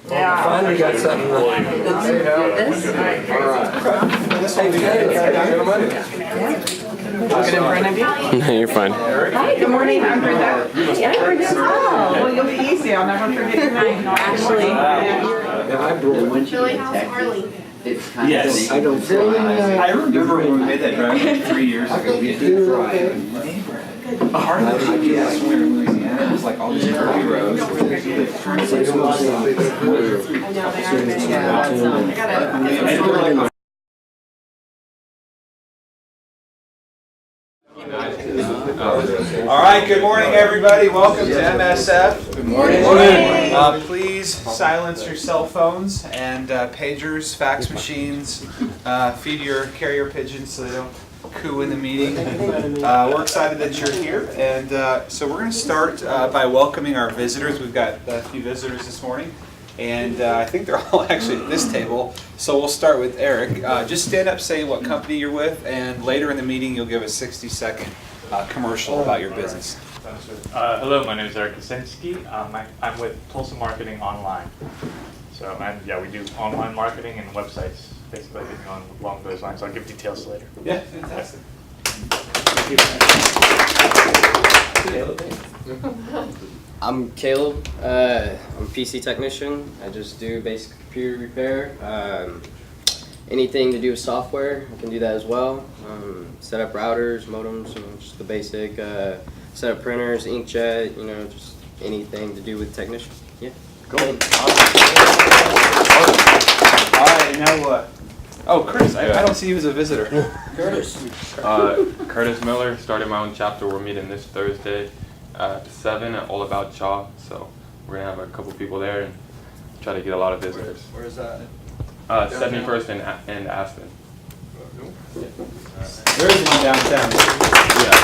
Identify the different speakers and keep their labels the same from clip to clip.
Speaker 1: Yeah.
Speaker 2: Finally got something.
Speaker 1: Good in front of you.
Speaker 3: No, you're fine.
Speaker 1: Hi, good morning. I'm Brenda. Hi, I'm Brenda. Oh, well, you'll be easy. I'll never forget your name. No, actually.
Speaker 4: Billy, how's Harley?
Speaker 5: It's kind
Speaker 6: Yes.
Speaker 5: of I don't
Speaker 6: I remember when we made that drive like 3 years ago. We did drive. Part of the idea is when in Louisiana, it was like all these curvy roads.
Speaker 1: I know they are big. Yeah, I gotta.
Speaker 6: All right, good morning, everybody. Welcome to MSF. Good morning. Please silence your cell phones and pagers, fax machines. Feed your carrier pigeons so they don't coo in the meeting. We're excited that you're here, and so we're going to start by welcoming our visitors. We've got a few visitors this morning, and I think they're all actually at this table. So we'll start with Eric. Just stand up, say what company you're with, and later in the meeting you'll give a 60-second commercial about your business.
Speaker 7: Hello, my name is Eric Kaczynski. I'm with Tulsa Marketing Online. So, and yeah, we do online marketing and websites, basically everything along those lines. So I'll give details later.
Speaker 6: Yeah, fantastic.
Speaker 3: I'm Caleb. I'm a PC technician. I just do basic computer repair. Anything to do with software, I can do that as well. Set up routers, modems, just the basic. Set up printers, inkjet, just anything to do with technician. Yeah.
Speaker 6: Cool. Awesome. All right, now oh, Chris, I don't see you as a visitor.
Speaker 2: Curtis.
Speaker 8: Curtis Miller, started my own chapter. We're meeting this Thursday at 7 at All About Chaw. So we're going to have a couple people there and try to get a lot of visitors.
Speaker 6: Where is that?
Speaker 8: 71st and Aspen.
Speaker 6: There is one downtown.
Speaker 8: Yeah.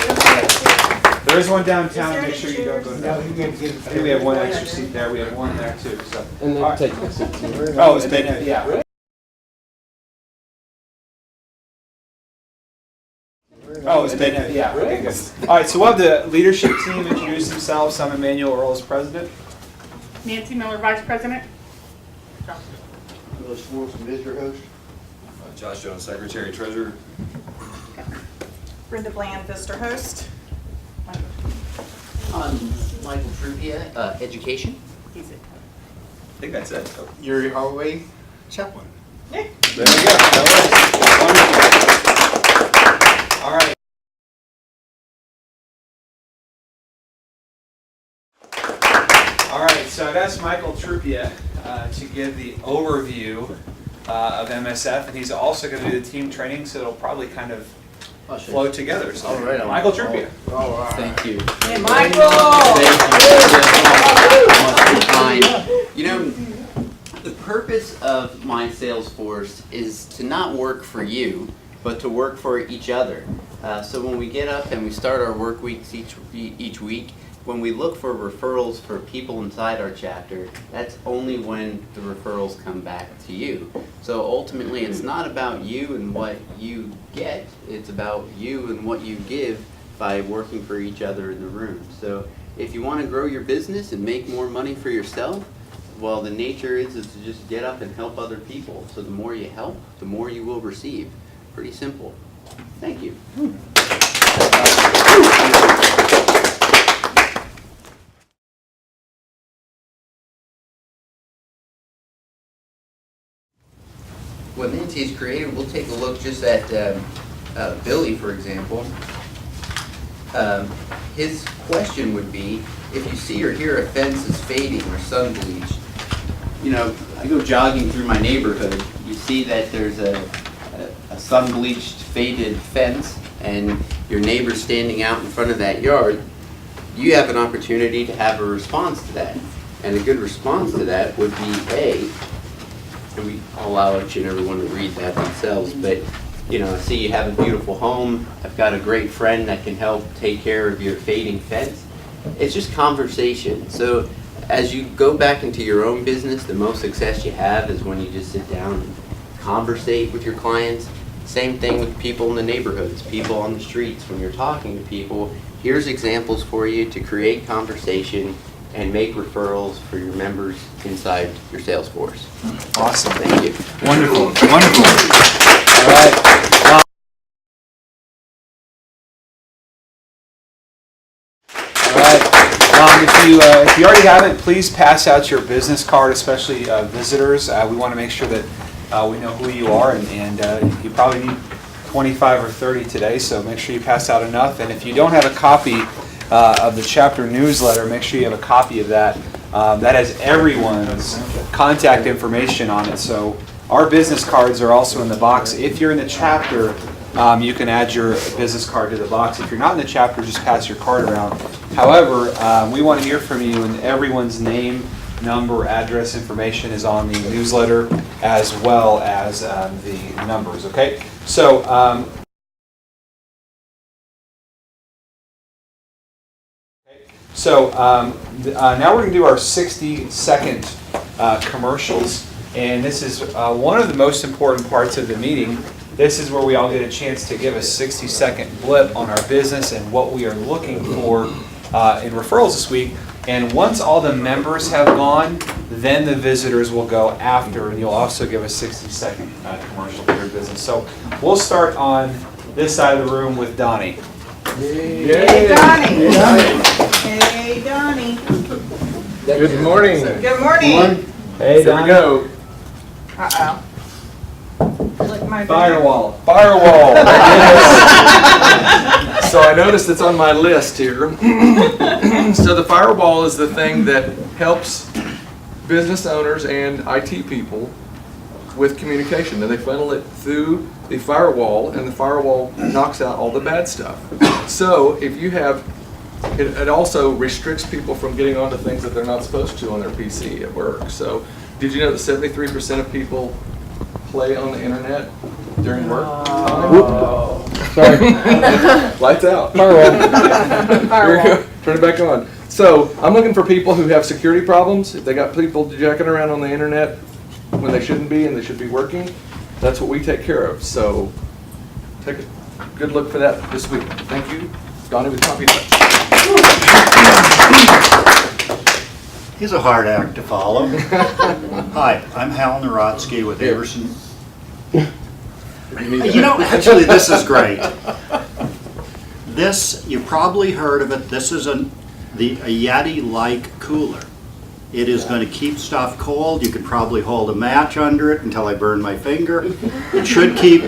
Speaker 6: There is one downtown. Make sure you don't go down. I think we have one extra seat there. We have one there too. So.
Speaker 2: And then
Speaker 6: All right.
Speaker 2: take the seats.
Speaker 6: Oh, it's big. Yeah. Oh, it's big. Yeah. Okay, good. All right, so we'll have the leadership team introduce themselves. I'm Emmanuel Earls, president.
Speaker 1: Nancy Miller, Vice President.
Speaker 5: Willis Schwartz, visitor host.
Speaker 9: Josh Jones, Secretary Treasurer.
Speaker 1: Brenda Bland, Visitor Host.
Speaker 5: I'm Michael Trupia, education.
Speaker 1: He's it.
Speaker 6: I think that's it.
Speaker 9: Yuri Holloway, Chaplain.
Speaker 6: There we go. Wonderful. All right. All right, so I've asked Michael Trupia to give the overview of MSF, and he's also going to do the team training, so it'll probably kind of flow together. So,
Speaker 5: All right.
Speaker 6: Michael Trupia.
Speaker 5: Thank you.
Speaker 1: Hey, Michael!
Speaker 5: Thank you. The purpose of my sales force is to not work for you, but to work for each other. So when we get up and we start our work weeks each week, when we look for referrals for people inside our chapter, that's only when the referrals come back to you. So ultimately, it's not about you and what you get, it's about you and what you give by working for each other in the room. So if you want to grow your business and make more money for yourself, well, the nature is to just get up and help other people. So the more you help, the more you will receive. Pretty simple. Thank you. What Nancy's created, we'll take a look just at Billy, for example. His question would be, if you see or hear a fence is fading or sun bleached, I go jogging through my neighborhood, you see that there's a sun bleached, faded fence, and your neighbor's standing out in front of that yard, you have an opportunity to have a response to that. And a good response to that would be and I'll allow each and everyone to read that themselves, but I see you have a beautiful home, I've got a great friend that can help take care of your fading fence. It's just conversation. So as you go back into your own business, the most success you have is when you just sit down and conversate with your clients. Same thing with people in the neighborhoods, people on the streets. When you're talking to people, here's examples for you to create conversation and make referrals for your members inside your sales force.
Speaker 6: Awesome.
Speaker 5: Thank you.
Speaker 6: Wonderful. Wonderful. All right. All right. If you already have it, please pass out your business card, especially visitors. We want to make sure that we know who you are, and you probably need 25 or 30 today, so make sure you pass out enough. And if you don't have a copy of the chapter newsletter, make sure you have a copy of that. That has everyone's contact information on it. So our business cards are also in the box. If you're in the chapter, you can add your business card to the box. If you're not in the chapter, just pass your card around. However, we want to hear from you, and everyone's name, number, address information is on the newsletter, as well as the numbers, okay? So, now we're going to do our 60-second commercials, and this is one of the most important parts of the meeting. This is where we all get a chance to give a 60-second blip on our business and what we are looking for in referrals this week. And once all the members have gone, then the visitors will go after, and you'll also give a 60-second commercial for your business. So we'll start on this side of the room with Donnie.
Speaker 1: Hey, Donnie. Hey, Donnie.
Speaker 2: Good morning.
Speaker 1: Good morning.
Speaker 6: Hey,
Speaker 2: Here we go.
Speaker 1: Uh-oh. Look, my
Speaker 6: Firewall.
Speaker 2: Firewall. So I noticed it's on my list here. So the firewall is the thing that helps business owners and IT people with communication. And they funnel it through the firewall, and the firewall knocks out all the bad stuff. So if you have, it also restricts people from getting onto things that they're not supposed to on their PC at work. So did you know that 73% of people play on the internet during work time? Sorry. Lights out. Here we go. Turn it back on. So I'm looking for people who have security problems. If they got people jacking around on the internet when they shouldn't be and they should be working, that's what we take care of. So take a good look for that this week. Thank you. Donnie with Copy Touch.
Speaker 4: He's a hard act to follow. Hi, I'm Hal Narodsky with Everson. You know, actually, this is great. This, you probably heard of it. This is a Yeti-like cooler. It is going to keep stuff cold. You could probably hold a match under it until I burn my finger. It should keep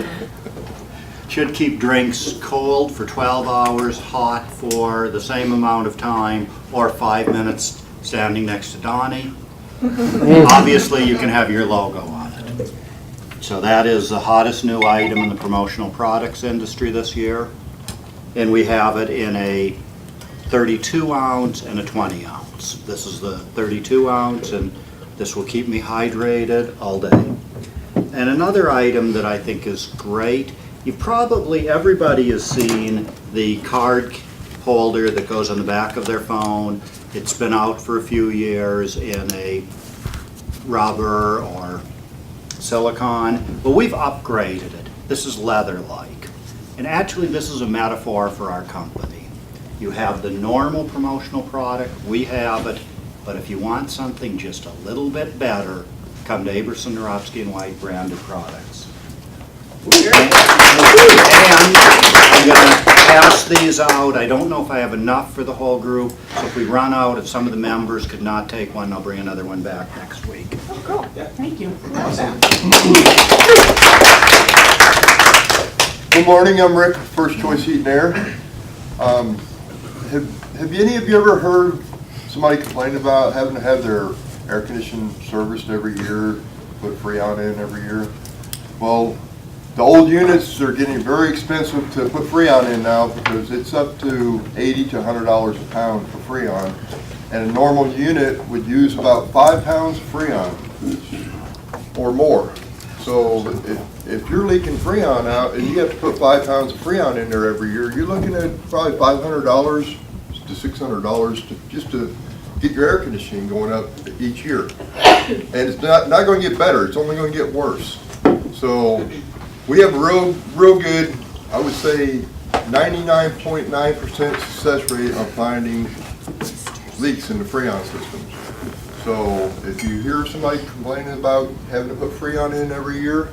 Speaker 4: drinks cold for 12 hours, hot for the same amount of time, or 5 minutes standing next to Donnie. Obviously, you can have your logo on it. So that is the hottest new item in the promotional products industry this year. And we have it in a 32 ounce and a 20 ounce. This is the 32 ounce, and this will keep me hydrated all day. And another item that I think is great, everybody has seen the card holder that goes on the back of their phone. It's been out for a few years in a rubber or silicone, but we've upgraded it. This is leather-like. And actually, this is a metaphor for our company. You have the normal promotional product, we have it, but if you want something just a little bit better, come to Aberson, Narodsky, and White branded products. And I'm going to pass these out. I don't know if I have enough for the whole group, so if we run out, if some of the members could not take one, I'll bring another one back next week.
Speaker 1: Oh, cool. Yeah. Thank you.
Speaker 6: Awesome.
Speaker 10: Good morning, I'm Rick, First Choice Heat and Air. Have any of you ever heard somebody complain about having to have their air conditioning serviced every year, put Freon in every year? Well, the old units are getting very expensive to put Freon in now because it's up to $80 to $100 a pound for Freon. And a normal unit would use about 5 pounds of Freon or more. So if you're leaking Freon out and you have to put 5 pounds of Freon in there every year, you're looking at probably $500 to $600 just to get your air conditioning going up each year. And it's not going to get better, it's only going to get worse. So we have a real good, I would say 99.9% success rate on finding leaks in the Freon systems. So if you hear somebody complaining about having to put Freon in every year,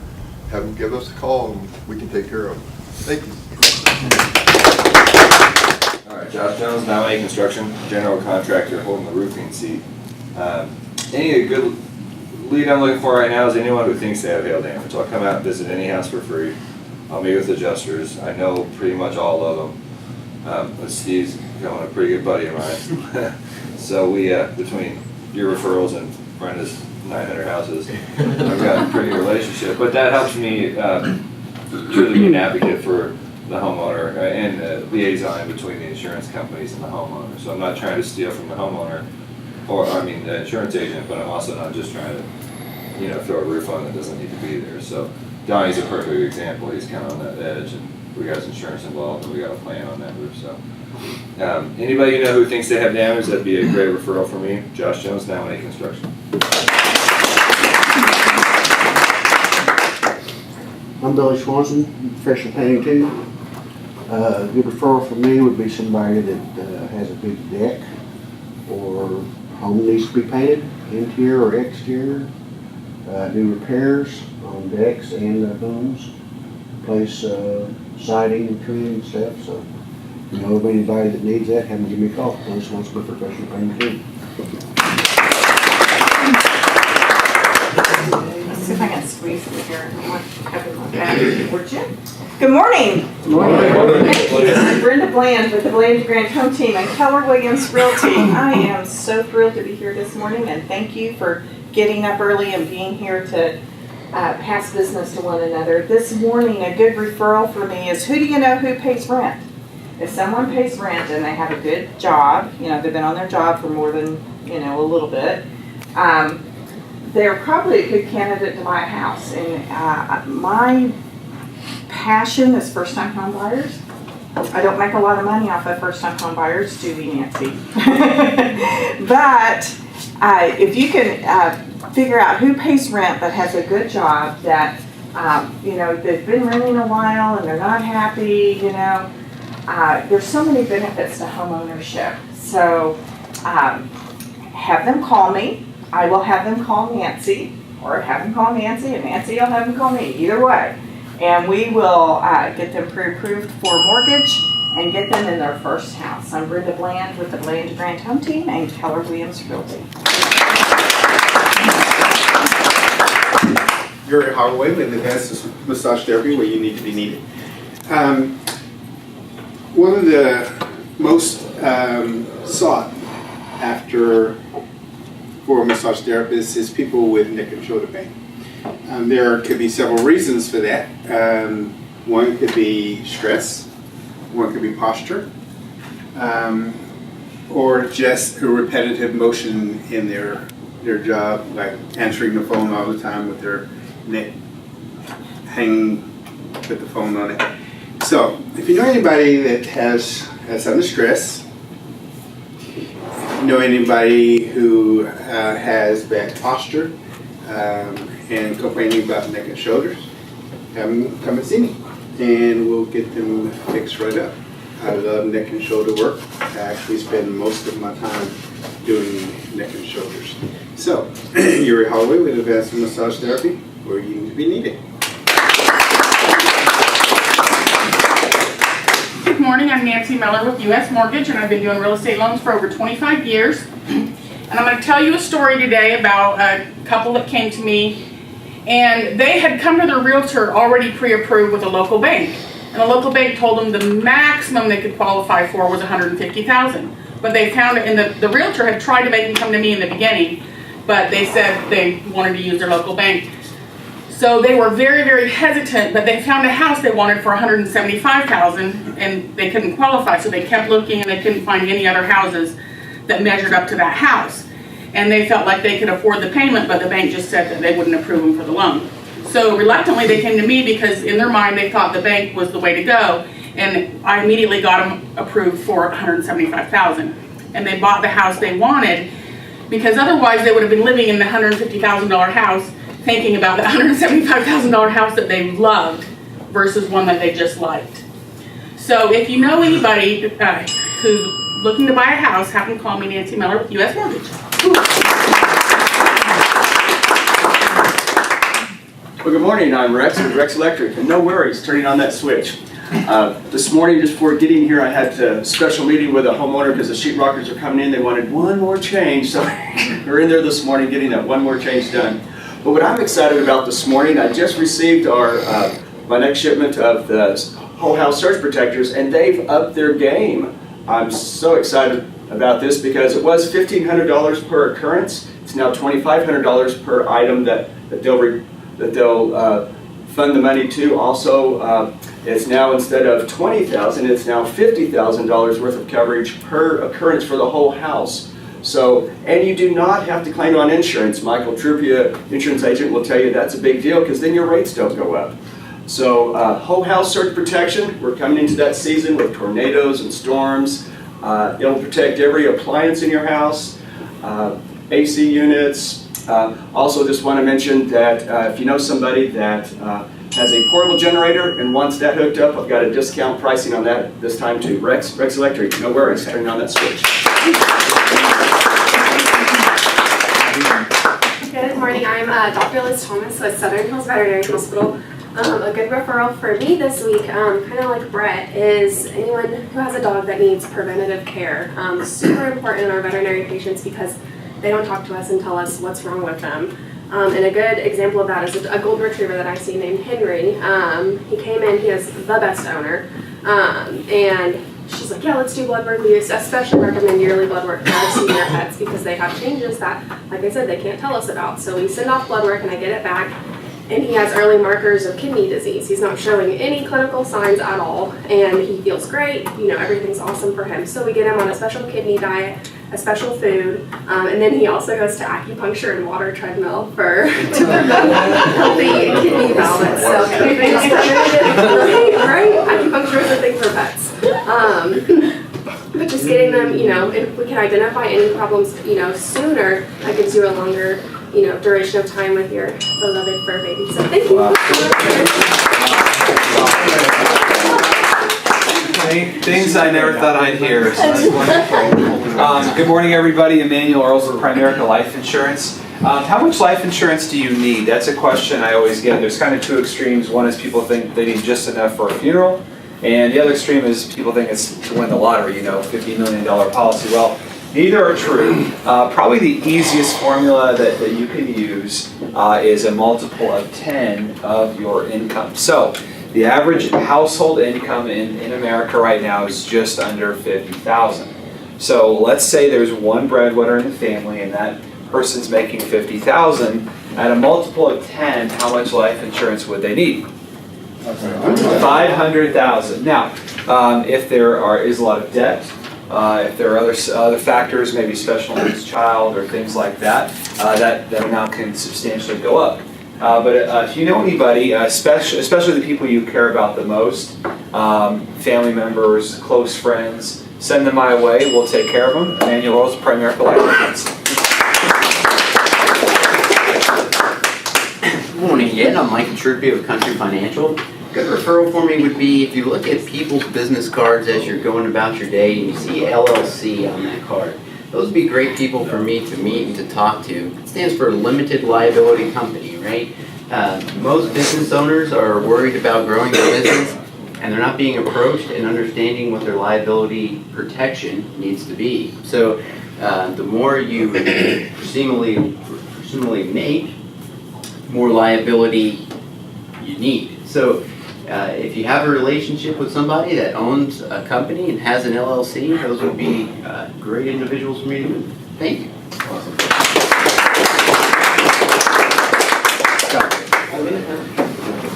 Speaker 10: have them give us a call and we can take care of it. Thank you.
Speaker 9: All right, Josh Jones, Nominate Construction, general contractor holding the roofing seat. Any good lead I'm looking for right now is anyone who thinks they have hail damage. I'll come out and visit any house for free. I'll meet with adjusters. I know pretty much all of them. But Steve's becoming a pretty good buddy of mine. So we, between your referrals and Brenda's 900 houses, I've got a pretty relationship. But that helps me truly be an advocate for the homeowner and liaison between the insurance companies and the homeowner. So I'm not trying to steal from the homeowner, or I mean the insurance agent, but I'm also not just trying to, you know, throw a roof on that doesn't need to be there. So Donnie's a perfect example. He's kind of on that edge, and we got his insurance involved, and we got a plan on that roof. So anybody you know who thinks they have damage, that'd be a great referral for me. Josh Jones, Nominate Construction.
Speaker 11: I'm Billy Swanson, professional painting too. A good referral for me would be somebody that has a big deck or home needs to be painted, interior or exterior. Do repairs on decks and homes, place siding and trim and stuff. So if you know of anybody that needs that, have them give me a call. Billy Swanson, professional painting too.
Speaker 1: Let's see if I can squeeze through here. I want everyone back. Would you? Good morning.
Speaker 11: Good morning.
Speaker 1: Thank you. I'm Brenda Bland with the Bland Grant Home Team and Keller Williams Realty. I am so thrilled to be here this morning, and thank you for getting up early and being here to pass business to one another. This morning, a good referral for me is, who do you know who pays rent? If someone pays rent and they have a good job, you know, they've been on their job for more than, you know, a little bit, they're probably a good candidate to buy a house. And my passion is first-time home buyers. I don't make a lot of money off of first-time home buyers, do we, Nancy? But if you can figure out who pays rent that has a good job, that you know, they've been renting a while and they're not happy, you know, there's so many benefits to home ownership. So have them call me. I will have them call Nancy, or have them call Nancy, and Nancy will have them call me, either way. And we will get them pre-approved for mortgage and get them in their first house. I'm Brenda Bland with the Bland Grant Home Team and Keller Williams Realty.
Speaker 12: Gary Holloway with Advanced Massage Therapy, where you need to be needed. One of the most sought after for massage therapists is people with neck and shoulder pain. There could be several reasons for that. One could be stress, one could be posture, or just a repetitive motion in their job, like answering the phone all the time with their neck hanging with the phone on it. So if you know anybody that has some stress, know anybody who has bad posture and complaining about neck and shoulders, have them come and see me, and we'll get them fixed right up. I love neck and shoulder work. I actually spend most of my time doing neck and shoulders. So, Yuri Holloway with Advanced Massage Therapy, where you need to be needed.
Speaker 13: Good morning, I'm Nancy Miller with U.S. Mortgage, and I've been doing real estate loans for over 25 years. And I'm going to tell you a story today about a couple that came to me, and they had come to their realtor already pre-approved with a local bank. And the local bank told them the maximum they could qualify for was $150,000. But they found it, and the realtor had tried to make them come to me in the beginning, but they said they wanted to use their local bank. So they were very, very hesitant, but they found a house they wanted for $175,000, and they couldn't qualify, so they kept looking and they couldn't find any other houses that measured up to that house. And they felt like they could afford the payment, but the bank just said that they wouldn't approve them for the loan. So reluctantly they came to me because in their mind they thought the bank was the way to go, and I immediately got them approved for $175,000. And they bought the house they wanted, because otherwise they would have been living in the $150,000 house thinking about the $175,000 house that they loved versus one that they just liked. So if you know anybody who's looking to buy a house, have them call me, Nancy Miller with U.S. Mortgage.
Speaker 14: Well, good morning. I'm Rex with Rex Electric, and no worries turning on that switch. This morning, just before getting here, I had a special meeting with a homeowner because the sheetrockers are coming in. They wanted one more change, so we're in there this morning getting that one more change done. But what I'm excited about this morning, I just received my next shipment of the whole house surge protectors, and they've upped their game. I'm so excited about this because it was $1,500 per occurrence. It's now $2,500 per item that they'll fund the money to. Also, it's now, instead of $20,000, it's now $50,000 worth of coverage per occurrence for the whole house. So, and you do not have to claim on insurance. Michael Trupia, insurance agent, will tell you that's a big deal because then your rates don't go up. So, whole house surge protection. We're coming into that season with tornadoes and storms. It'll protect every appliance in your house, AC units. Also, just want to mention that if you know somebody that has a portable generator and wants that hooked up, I've got a discount pricing on that this time too. Rex Electric, no worries, turning on that switch.
Speaker 15: Good morning, I'm Dr. Liz Thomas with Southern Hills Veterinary Hospital. A good referral for me this week, kind of like Brett, is anyone who has a dog that needs preventative care. Super important in our veterinary patients because they don't talk to us and tell us what's wrong with them. And a good example of that is a golden retriever that I see named Henry. He came in, he has the best owner, and she's like, yeah, let's do blood work. We especially recommend yearly blood work for our senior pets because they have changes that, like I said, they can't tell us about. So we send off blood work and I get it back, and he has early markers of kidney disease. He's not showing any clinical signs at all, and he feels great. You know, everything's awesome for him. So we get him on a special kidney diet, a special food, and then he also goes to acupuncture and water treadmill for healthy kidney balance. So everything's right? Acupuncture is a thing for pets. But just getting them, you know, if we can identify any problems, you know, sooner, that gives you a longer, you know, duration of time with your beloved fur baby. So thank you.
Speaker 6: Wow. Things I never thought I'd hear. So that's wonderful. Good morning, everybody. Emmanuel Earls with Primerica Life Insurance. How much life insurance do you need? That's a question I always get. There's kind of two extremes. One is people think they need just enough for a funeral, and the other extreme is people think it's to win the lottery, you know, $50 million policy. Well, neither are true. Probably the easiest formula that you can use is a multiple of 10 of your income. So the average household income in America right now is just under $50,000. So let's say there's one breadwinner in the family and that person's making $50,000. At a multiple of 10, how much life insurance would they need? $500,000. Now, if there is a lot of debt, if there are other factors, maybe special needs child or things like that, that amount can substantially go up. But if you know anybody, especially the people you care about the most, family members, close friends, send them my way. We'll take care of them. Emmanuel Earls, Primerica Life Insurance.
Speaker 5: Good morning again. I'm Michael Trupia of Country Financial. Good referral for me would be if you look at people's business cards as you're going about your day and you see LLC on that card. Those would be great people for me to meet and to talk to. It stands for Limited Liability Company, right? Most business owners are worried about growing their business and they're not being approached and understanding what their liability protection needs to be. So the more you presumably make, more liability you need. So if you have a relationship with somebody that owns a company and has an LLC, those would be great individuals for me to meet. Thank you. Awesome.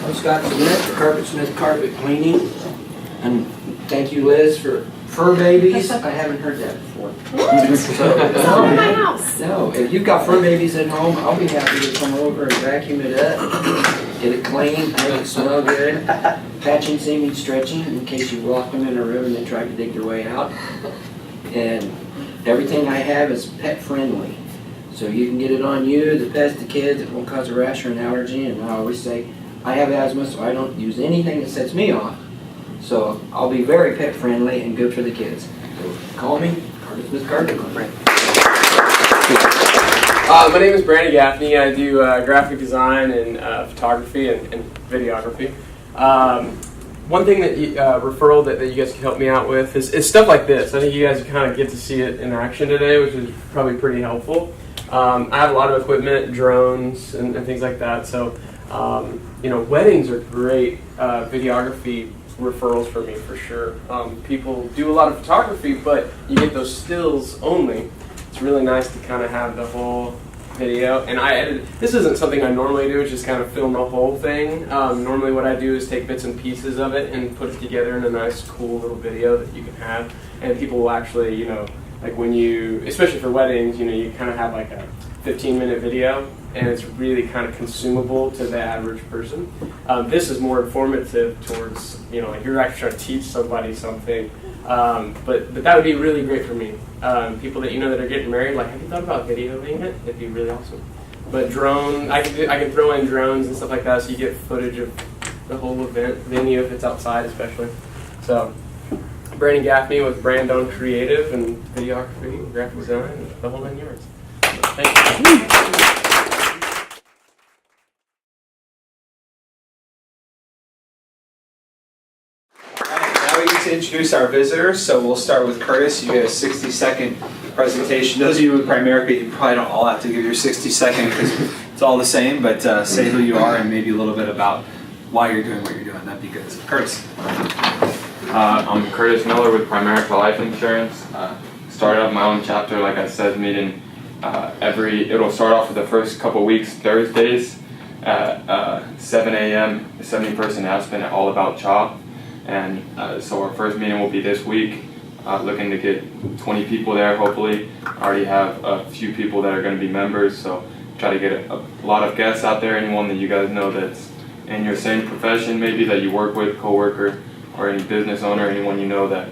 Speaker 16: I'm Scott Smith, Carpet Smith Carpet Cleaning, and thank you, Liz, for fur babies. I haven't heard that before.
Speaker 15: It's all in my house.
Speaker 16: No, if you've got fur babies at home, I'll be happy to come over and vacuum it up, get it clean, make it smell good, patching, seaming, stretching, in case you lock them in a room and they try to dig their way out. And everything I have is pet friendly. So you can get it on you, the pets, the kids. It won't cause a rash or an allergy. And I always say, I have asthma, so I don't use anything that sets me off. So I'll be very pet friendly and good for the kids. So call me, Curtis with Gardner.
Speaker 17: My name is Brandon Gaffney. I do graphic design and photography and videography. One thing that referral that you guys can help me out with is stuff like this. I think you guys kind of get to see it in action today, which is probably pretty helpful. I have a lot of equipment, drones, and things like that. So, weddings are great videography referrals for me for sure. People do a lot of photography, but you get those stills only. It's really nice to kind of have the whole video, and I edit. This isn't something I normally do, it's just kind of film the whole thing. Normally what I do is take bits and pieces of it and put it together in a nice cool little video that you can have, and people will actually, like when you, especially for weddings, you kind of have like a 15-minute video, and it's really kind of consumable to the average person. This is more informative towards, like you're actually trying to teach somebody something. But that would be really great for me. People that that are getting married, like, have you thought about videoing it? It'd be really awesome. But drone, I can throw in drones and stuff like that, so you get footage of the whole event, venue if it's outside especially. So, Brandon Gaffney with Brandon Creative and videography, graphic design, the whole 9 yards. Thank you.
Speaker 6: Now we get to introduce our visitors, so we'll start with Curtis. You get a 60-second presentation. Those of you with Primerica, you probably don't all have to give your 60-second because it's all the same, but say who you are and maybe a little bit about why you're doing what you're doing. That'd be good. So, Curtis.
Speaker 8: I'm Curtis Miller with Primerica Life Insurance. Started up my own chapter, like I said, meeting it'll start off for the first couple weeks, Thursdays at 7 a.m., 70-person Aspen at All About CHA. And so our first meeting will be this week, looking to get 20 people there, hopefully. I already have a few people that are going to be members, so try to get a lot of guests out there, anyone that you guys know that's in your same profession, maybe that you work with, coworker, or any business owner, anyone you know that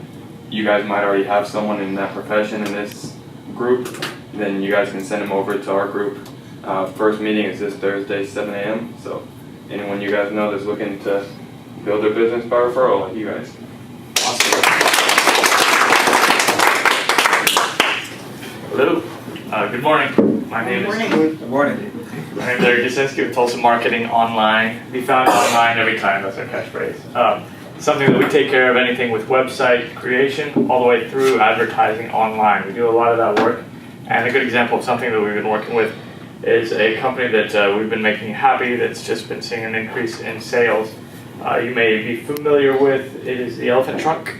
Speaker 8: you guys might already have someone in that profession in this group, then you guys can send them over to our group. First meeting is this Thursday, 7 a.m., so anyone you guys know that's looking to build their business by referral, like you guys.
Speaker 6: Awesome.
Speaker 7: Hello. Good morning. My name is Eric Jasinski with Tulsa Marketing Online. Be found online every time. That's our catchphrase. Something that we take care of, anything with website creation all the way through advertising online. We do a lot of that work. And a good example of something that we've been working with is a company that we've been making happy that's just been seeing an increase in sales. You may be familiar with, it is the Elephant Trunk.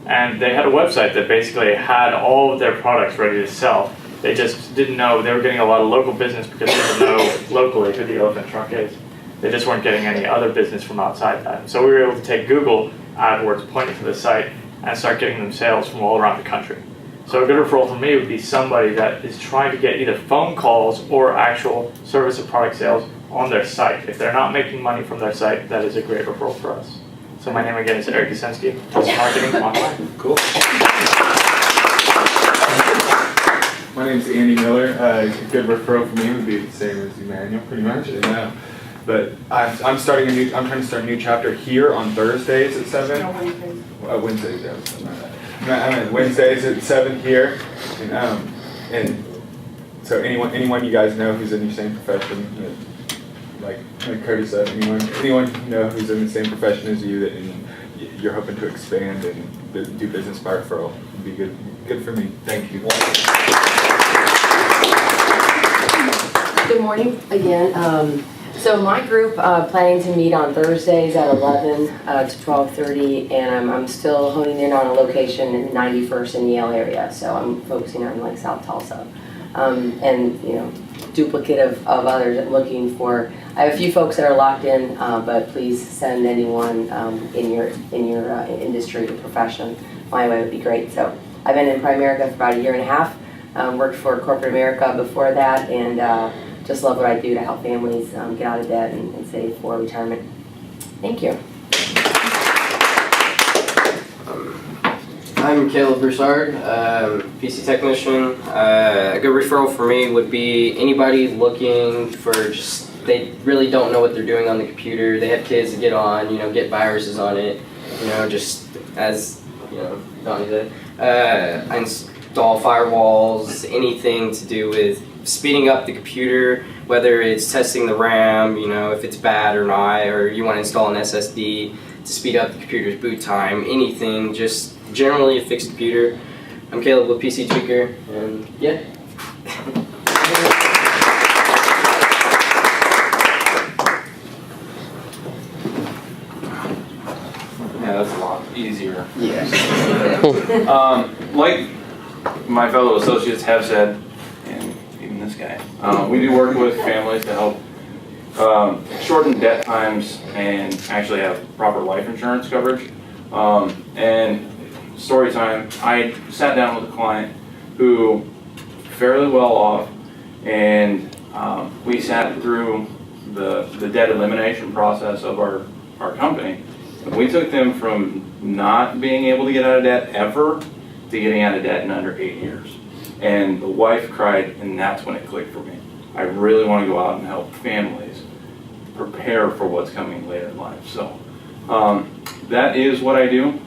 Speaker 7: And they had a website that basically had all of their products ready to sell. They just didn't know, they were getting a lot of local business because they didn't know locally who the Elephant Trunk is. They just weren't getting any other business from outside that. So we were able to take Google AdWords, point it to the site, and start getting them sales from all around the country. So a good referral for me would be somebody that is trying to get either phone calls or actual service or product sales on their site. If they're not making money from their site, that is a great referral for us. So my name again is Eric Jasinski, Tulsa Marketing Online.
Speaker 6: Cool.
Speaker 18: My name's Andy Miller. A good referral for me would be the same as Emmanuel, pretty much. But I'm trying to start a new chapter here on Thursdays at 7.
Speaker 13: No, Wednesdays.
Speaker 18: Wednesdays, yeah. Wednesdays at 7 here, and so anyone you guys know who's in your same profession, like Curtis said, anyone you know who's in the same profession as you, and you're hoping to expand and do business by referral, would be good for me. Thank you.
Speaker 19: Good morning again. So my group planning to meet on Thursdays at 11 to 12:30, and I'm still honing in on a location in 91st in Yale area. So I'm focusing on like South Tulsa, and duplicate of others. I'm looking for. I have a few folks that are locked in, but please send anyone in your industry or profession my way would be great. So I've been in Primerica for about a year and a half. Worked for corporate America before that, and just love what I do to help families get out of debt and save for retirement. Thank you.
Speaker 3: I'm Caleb Broussard, PC technician. A good referral for me would be anybody looking for they really don't know what they're doing on the computer. They have kids to get on, get viruses on it, just as Donnie said, I install firewalls, anything to do with speeding up the computer, whether it's testing the RAM, if it's bad or not, or you want to install an SSD to speed up the computer's boot time, anything, just generally a fixed computer. I'm Caleb with PC Tweaker, and yeah.
Speaker 8: Yeah, that's a lot easier.
Speaker 3: Yeah.
Speaker 8: Like my fellow associates have said, and even this guy, we do work with families to help shorten debt times and actually have proper life insurance coverage. And story time, I sat down with a client who fairly well off, and we sat through the debt elimination process of our company. We took them from not being able to get out of debt ever to getting out of debt in under 8 years. And the wife cried, and that's when it clicked for me. I really want to go out and help families prepare for what's coming later in life. So that is what I do.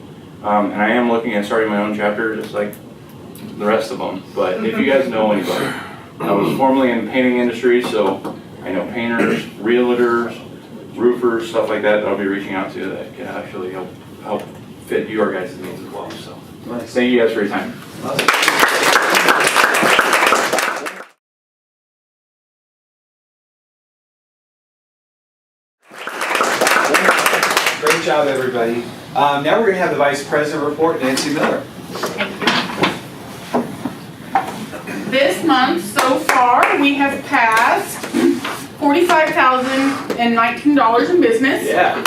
Speaker 8: And I am looking at starting my own chapter just like the rest of them. But if you guys know anybody, I was formerly in the painting industry, so I know painters, realtors, roofers, stuff like that I'll be reaching out to that can actually help fit your guys' needs as well. So thank you guys for your time.
Speaker 6: Great job, everybody. Now we're going to have the Vice President report, Nancy Miller.
Speaker 13: This month, so far, we have passed $45,019 in business.
Speaker 6: Yeah.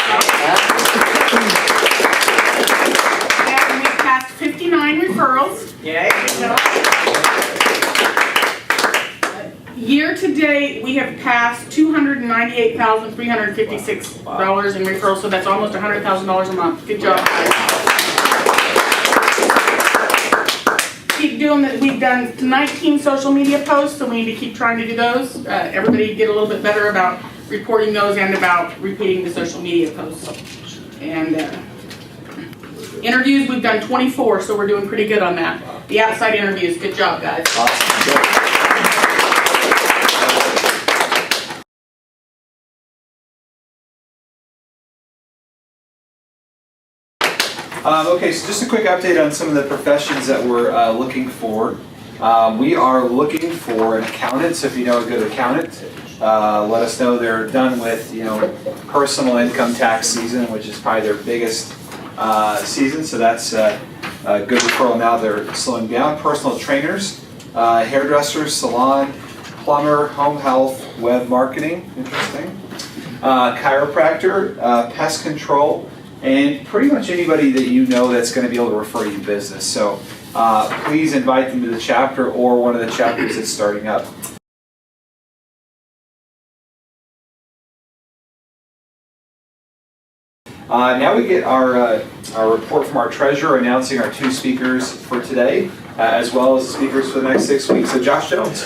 Speaker 13: And we passed 59 referrals.
Speaker 1: Yay.
Speaker 13: Year to date, we have passed $298,356 in referrals, so that's almost $100,000 a month. Good job, guys. Keep doing that. We've done 19 social media posts, so we need to keep trying to do those. Everybody get a little bit better about reporting those and about repeating the social media posts. And interviews, we've done 24, so we're doing pretty good on that. The outside interviews, good job, guys.
Speaker 6: Awesome. Okay, so just a quick update on some of the professions that we're looking for. We are looking for an accountant, so if you know a good accountant, let us know. They're done with personal income tax season, which is probably their biggest season, so that's a good referral now. They're slowing down. Personal trainers, hairdressers, salon, plumber, home health, web marketing, interesting, chiropractor, pest control, and pretty much anybody that you know that's going to be able to refer you business. So please invite them to the chapter or one of the chapters that's starting up. Now we get our report from our treasurer announcing our 2 speakers for today, as well as the speakers for the next 6 weeks. So Josh Jones.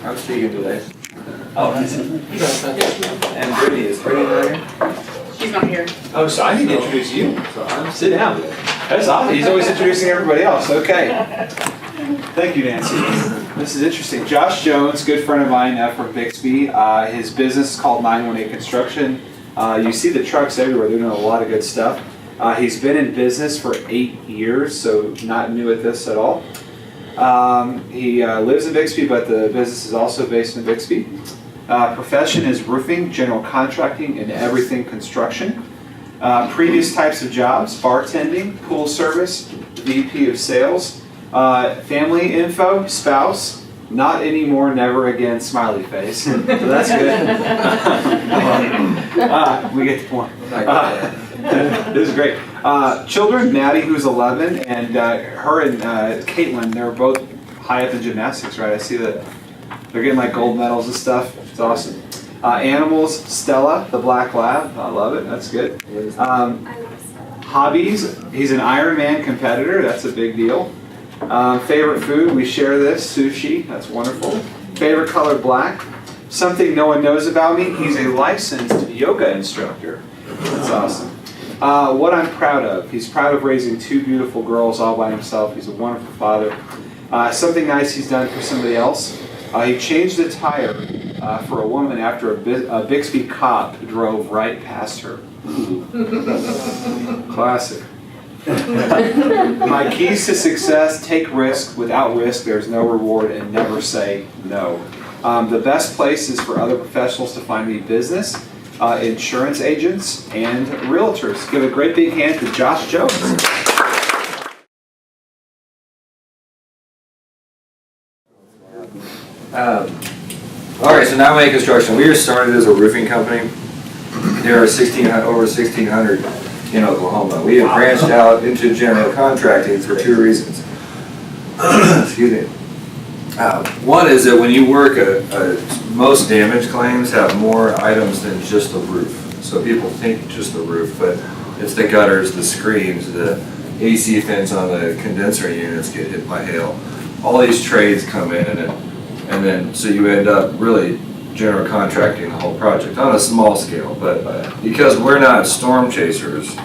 Speaker 20: I'm speaking today.
Speaker 6: Oh, nice.
Speaker 20: And Brittany, is Brittany not here?
Speaker 13: She's not here.
Speaker 6: Oh, so I need to introduce you.
Speaker 20: So
Speaker 6: Sit down. That's awesome. He's always introducing everybody else. Okay. Thank you, Nancy. This is interesting. Josh Jones, good friend of mine from Bixby. His business is called 918 Construction. You see the trucks everywhere. They're doing a lot of good stuff. He's been in business for 8 years, so not new at this at all. He lives in Bixby, but the business is also based in Bixby. Profession is roofing, general contracting, and everything construction. Previous types of jobs: bartending, pool service, VP of sales. Family info: spouse, not anymore, never again, smiley face. So that's good. We get the point. This is great. Children: Maddie, who's 11, and her and Caitlin, they're both high up in gymnastics, right? I see that they're getting like gold medals and stuff. It's awesome. Animals: Stella, the black lab. I love it. That's good. Hobbies: he's an Ironman competitor. That's a big deal. Favorite food, we share this, sushi, that's wonderful. Favorite color, black. Something no one knows about me, he's a licensed yoga instructor. That's awesome. What I'm proud of, he's proud of raising 2 beautiful girls all by himself. He's a wonderful father. Something nice he's done for somebody else. He changed a tire for a woman after a Bixby cop drove right past her. Classic. My keys to success: take risks. Without risk, there's no reward, and never say no. The best places for other professionals to find me business, insurance agents, and realtors. Give a great big hand to Josh Jones.
Speaker 9: All right, so now May Construction. We were started as a roofing company. There are over 1,600 in Oklahoma. We have branched out into general contracting for 2 reasons. Excuse me. One is that when you work, most damage claims have more items than just the roof. So people think just the roof, but it's the gutters, the screens, the AC fence on the condenser units get hit by hail. All these trades come in, and then so you end up really general contracting the whole project on a small scale. But because we're not storm chasers,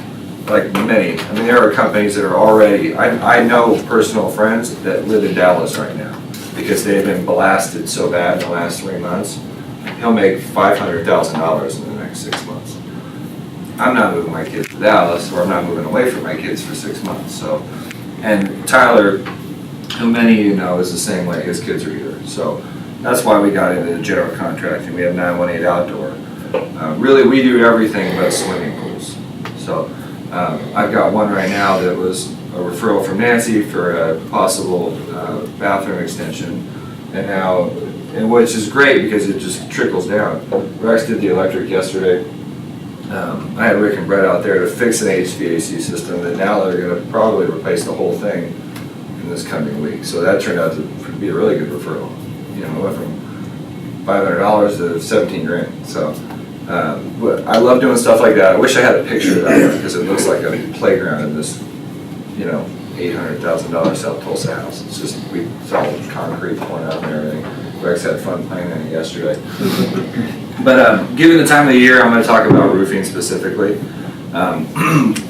Speaker 9: like many, I mean, there are companies that are already, I know personal friends that live in Dallas right now because they've been blasted so bad in the last 3 months. He'll make $500,000 in the next 6 months. I'm not moving my kids to Dallas, or I'm not moving away from my kids for 6 months. So, and Tyler, who many of you know, is the same way. His kids are here. So that's why we got into general contracting. We have 918 Outdoor. Really, we do everything but swimming pools. So I've got one right now that was a referral from Nancy for a possible bathroom extension, and now, which is great because it just trickles down. Rex did the electric yesterday. I had Rick and Brett out there to fix an HVAC system that now they're going to probably replace the whole thing in this coming week. So that turned out to be a really good referral. You know, it went from $500 to 17 grand. So but I love doing stuff like that. I wish I had a picture of that because it looks like a playground in this, you know, $800,000 South Tulsa house. It's just, we saw concrete pouring out and everything. Rex had fun playing in it yesterday. But given the time of the year, I'm going to talk about roofing specifically.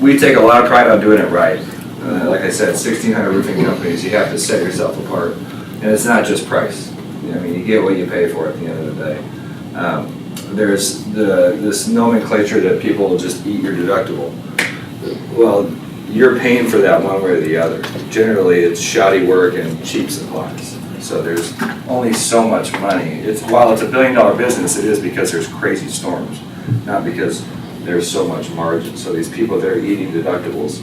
Speaker 9: We take a lot of pride on doing it right. Like I said, 1,600 roofing companies, you have to set yourself apart. And it's not just price. I mean, you get what you pay for at the end of the day. There's this nomenclature that people will just eat your deductible. Well, you're paying for that one way or the other. Generally, it's shoddy work and cheap supplies. So there's only so much money. While it's $1 billion business, it is because there's crazy storms, not because there's so much margin. So these people that are eating deductibles,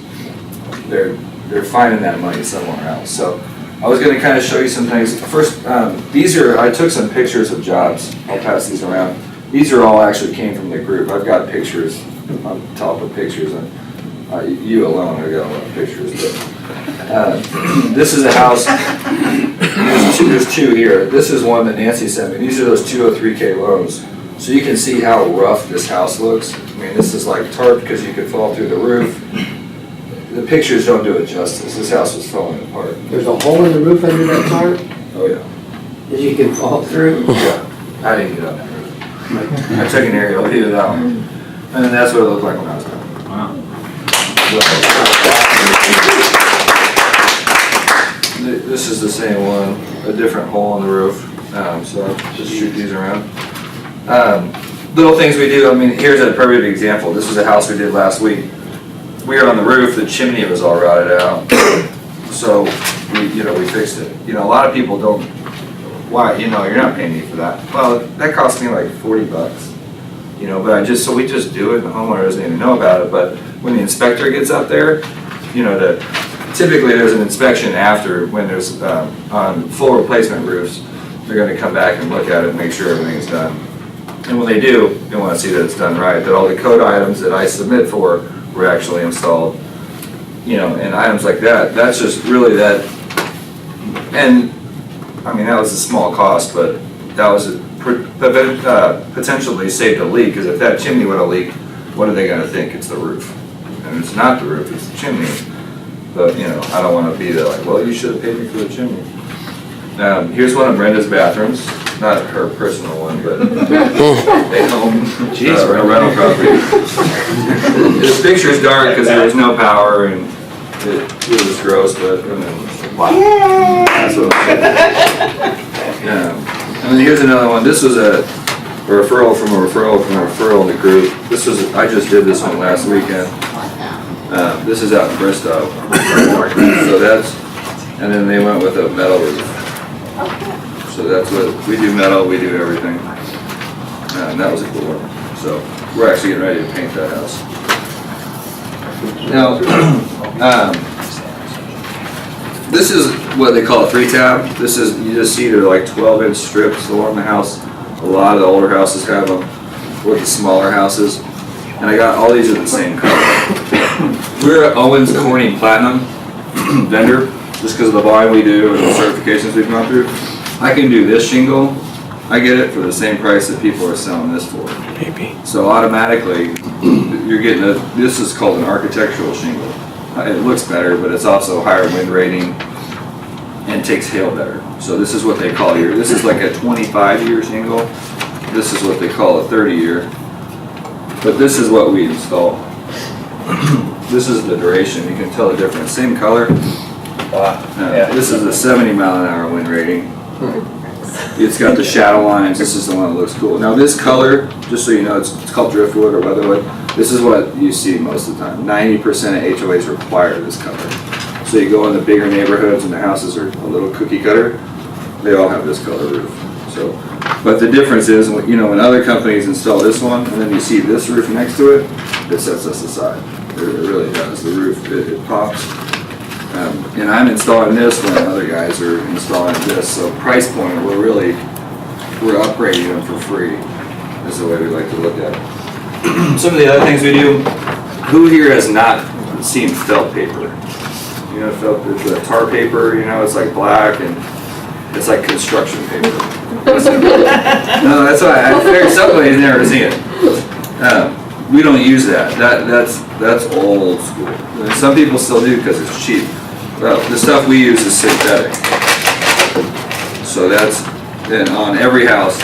Speaker 9: they're finding that money somewhere else. So I was going to kind of show you some things. First, I took some pictures of jobs. I'll pass these around. These are all actually came from the group. I've got pictures on top of pictures, and you alone, I got a lot of pictures. But this is a house. There's 2 here. This is one that Nancy sent me. These are those 203K loans. So you can see how rough this house looks. I mean, this is like tarp because you could fall through the roof. The pictures don't do it justice. This house was falling apart.
Speaker 11: There's a hole in the roof under that tarp
Speaker 9: Oh yeah.
Speaker 11: that you can fall through?
Speaker 9: Yeah. I didn't get on that roof. I took an aerial, hit it out. And then that's what it looked like when I was done. Wow. This is the same one, a different hole in the roof. So I'll just shoot these around. Little things we do, I mean, here's a perfect example. This was a house we did last week. We were on the roof, the chimney was all rotted out. So we fixed it. You know, a lot of people don't, why, you're not paying me for that. Well, that cost me like 40 bucks. You know, but we just do it, and the homeowner doesn't even know about it. But when the inspector gets up there, you know, typically there's an inspection after when there's on full replacement roofs. They're going to come back and look at it and make sure everything's done. And when they do, they want to see that it's done right, that all the code items that I submit for were actually installed. You know, and items like that, that's just really that. And I mean, that was a small cost, but that was potentially saved a leak, because if that chimney would have leaked, what are they going to think? It's the roof. And it's not the roof, it's the chimney. But, you know, I don't want to be there like, well, you should have paid me for the chimney. Here's one of Brenda's bathrooms, not her personal one, but a home, a rental property. This picture is dark because there was no power and it was gross, but wow. That's what I'm saying. Yeah. And then here's another one. This was a referral from a referral from a referral in the group. This was, I just did this one last weekend. This is out in Bristow. So that's, and then they went with a metal roof. So that's what, we do metal, we do everything. And that was a cool one. So we're actually getting ready to paint that house. Now, this is what they call a 3-tab. This is, you just see they're like 12-inch strips along the house. A lot of the older houses have them, with the smaller houses. And I got all these are the same color. We're Owens Corning Platinum vendor, just because of the volume we do and the certifications we've gone through. I can do this shingle, I get it for the same price that people are selling this for. Maybe. So automatically, you're getting this is called an architectural shingle. It looks better, but it's also higher wind rating and takes hail better. So this is what they call here. This is like a 25-year shingle. This is what they call a 30-year. But this is what we install. This is the duration. You can tell the difference. Same color. This is a 70-mile-an-hour wind rating. It's got the shadow lines. This is the one that looks cool. Now this color, just so you know, it's called driftwood or weatherwood. This is what you see most of the time. 90% of HOAs require this color. So you go in the bigger neighborhoods and the houses are a little cookie cutter, they all have this color roof. So, but the difference is, you know, when other companies install this one and then you see this roof next to it, it sets us aside. It really does. The roof, it pops. And I'm installing this when other guys are installing this. So price point, we're upgrading them for free. Is the way we like to look at it. Some of the other things we do. Who here has not seen felt paper? You know, felt, it's a tar paper. You know, it's like black and it's like construction paper. No, that's why I figured somebody's never seen it. We don't use that. That's old school. And some people still do because it's cheap. Well, the stuff we use is synthetic. So that's on every house.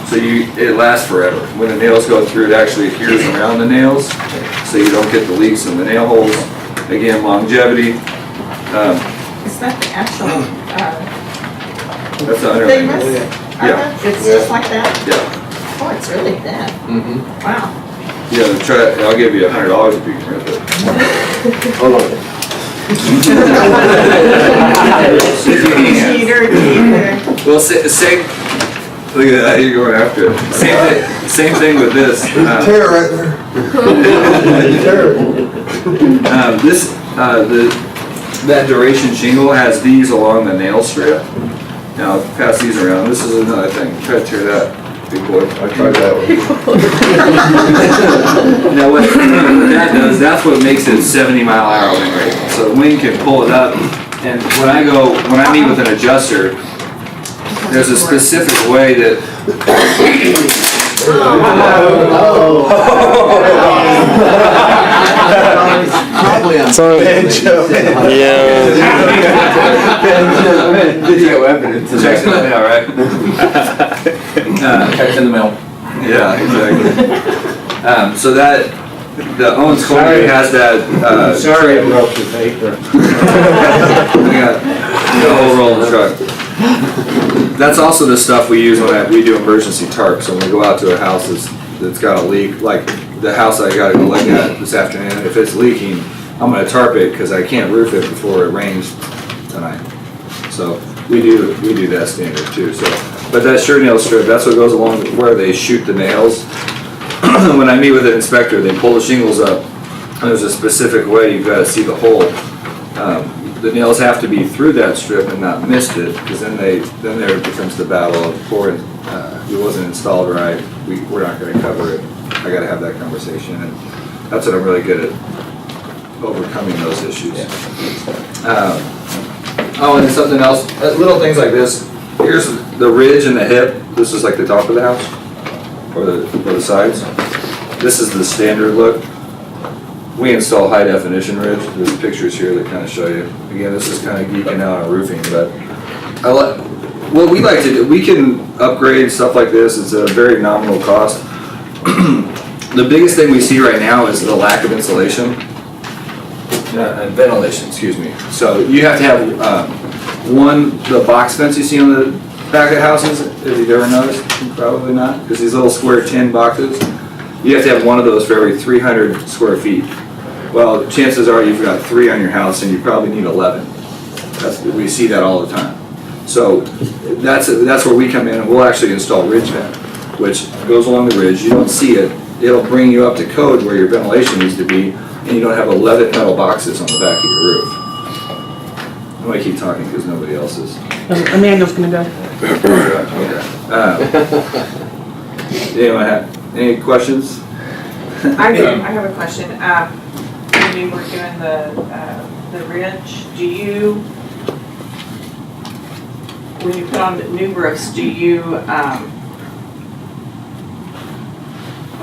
Speaker 9: So it lasts forever. When the nails go through, it actually adheres around the nails, so you don't get the leaks in the nail holes. Again, longevity.
Speaker 1: Is that the actual
Speaker 9: That's the underlayment.
Speaker 1: Yeah. It's just like that?
Speaker 9: Yeah.
Speaker 1: Oh, it's really thin.
Speaker 2: Mm-hmm.
Speaker 1: Wow.
Speaker 9: Yeah, I'll give you $100 if you can rip it. Hold on. Well, same. Look at that, you're going after it. Same thing with this.
Speaker 10: Tear right there.
Speaker 9: That duration shingle has these along the nail strip. Now, I'll pass these around. This is another thing. Try to tear that, big boy. I tried that one. Now, what that does, that's what makes it 70-mile-an-hour wind rating. So the wind can pull it up. And when I meet with an adjuster, there's a specific way that.
Speaker 20: Video evidence.
Speaker 9: Checks in the mail, right?
Speaker 2: Checks in the mail.
Speaker 9: Yeah, exactly. So that the Owens Corning has that.
Speaker 11: Sorry, I broke the paper.
Speaker 9: I got the whole roll of the truck. That's also the stuff we use when we do emergency tarps. So when we go out to a house that's got a leak, like the house I got to go look at this afternoon, if it's leaking, I'm going to tarp it because I can't roof it before it rains tonight. So we do that standard too. So, but that sure nail strip, that's what goes along with where they shoot the nails. When I meet with an inspector, they pull the shingles up, and there's a specific way you've got to see the hole. The nails have to be through that strip and not missed it, because then there becomes the battle of pouring. It wasn't installed right. We're not going to cover it. I got to have that conversation, and that's what I'm really good at, overcoming those issues. Oh, and something else, little things like this. Here's the ridge and the hip. This is like the top of the house, or the sides. This is the standard look. we install high definition ridge. There's pictures here that kind of show you. Again, this is kind of geeking out on roofing, but what we like to do, we can upgrade stuff like this. It's a very nominal cost. The biggest thing we see right now is the lack of insulation and ventilation, excuse me. So you have to have the box fence you see on the back of houses, if you've ever noticed, probably not, because these little square tin boxes, you have to have one of those for every 300 square feet. Well, chances are you've got 3 on your house and you probably need 11. We see that all the time. So that's where we come in, and we'll actually install ridge vent, which goes along the ridge. You don't see it. It'll bring you up to code where your ventilation needs to be, and you don't have 11 metal boxes on the back of your roof. I'm going to keep talking because nobody else is.
Speaker 13: Amanda's going to go.
Speaker 9: Anyone have any questions?
Speaker 1: I have a question. When you were doing the ridge, when you put on the new roofs, do you, what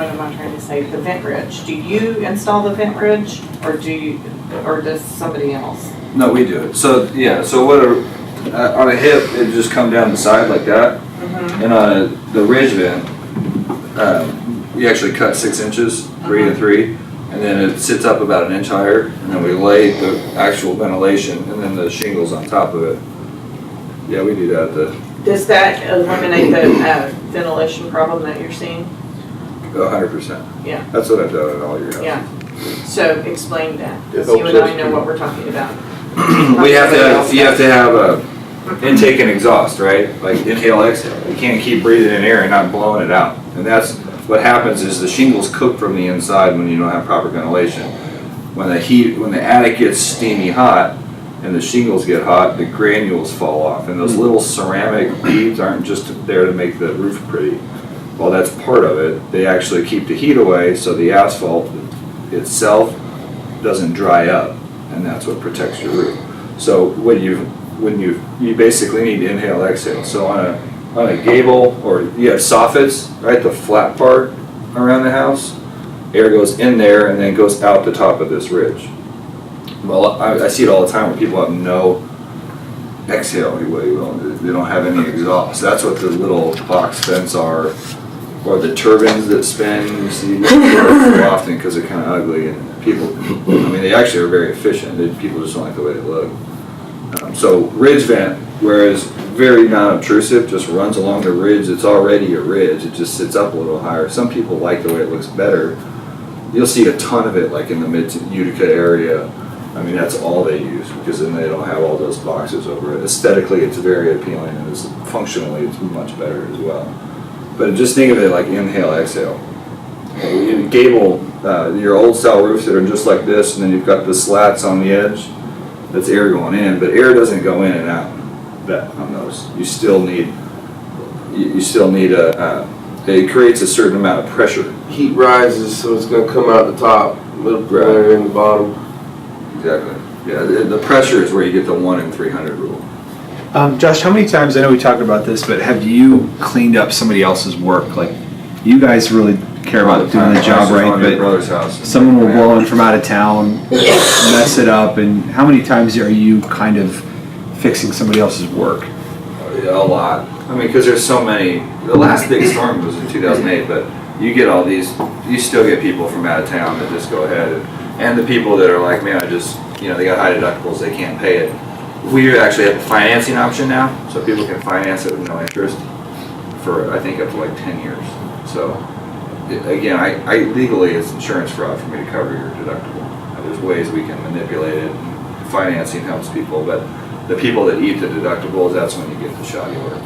Speaker 1: am I trying to say, the vent ridge, do you install the vent ridge, or does somebody else?
Speaker 9: No, we do it. So yeah, so on a hip, it just come down the side like that, and on the ridge vent, we actually cut 6 inches, 3 to 3, and then it sits up about 1 inch higher, and then we lay the actual ventilation and then the shingles on top of it. Yeah, we do that.
Speaker 1: Does that eliminate the ventilation problem that you're seeing?
Speaker 9: 100%.
Speaker 1: Yeah.
Speaker 9: That's what I've done in all your houses.
Speaker 1: Yeah. So explain that.
Speaker 9: It
Speaker 1: You and I know what we're talking about.
Speaker 9: You have to have a intake and exhaust, right? Like inhale, exhale. You can't keep breathing in air and not blowing it out. And that's what happens is the shingles cook from the inside when you don't have proper ventilation. When the attic gets steamy hot and the shingles get hot, the granules fall off, and those little ceramic beads aren't just there to make the roof pretty. While that's part of it, they actually keep the heat away so the asphalt itself doesn't dry up, and that's what protects your roof. So when you basically need inhale, exhale. So on a gable, or you have soffits, right, the flat part around the house, air goes in there and then goes out the top of this ridge. Well, I see it all the time where people have no exhale, they don't have any exhaust. That's what the little box vents are, or the turbines that spin, you see very often because they're kind of ugly, and people, they actually are very efficient. People just don't like the way they look. So ridge vent, whereas very non-obtrusive, just runs along the ridge. It's already a ridge. It just sits up a little higher. Some people like the way it looks better. You'll see a ton of it like in the mid-Utica area. That's all they use, because then they don't have all those boxes over it. Aesthetically, it's very appealing, and functionally, it's much better as well. But just think of it like inhale, exhale. In gable, your old style roofs that are just like this, and then you've got the slats on the edge, that's air going in, but air doesn't go in and out on those. You still need it creates a certain amount of pressure.
Speaker 21: Heat rises, so it's going to come out the top, a little brighter in the bottom.
Speaker 9: Exactly. Yeah, the pressure is where you get the 1 in 300 rule.
Speaker 6: Josh, how many times, I know we talked about this, but have you cleaned up somebody else's work? Like, you guys really care about doing the job right, but someone will blow in from out of town, mess it up, and how many times are you kind of fixing somebody else's work?
Speaker 9: A lot. Because there's so many. The last big storm was in 2008, but you get all these, you still get people from out of town that just go ahead, and the people that are like, man, they got high deductibles, they can't pay it. We actually have a financing option now, so people can finance it with no interest for, I think, up to like 10 years. So, again, I legally, it's insurance fraud for me to cover your deductible. There's ways we can manipulate it. Financing helps people, but the people that eat the deductibles, that's when you get the shoddy work.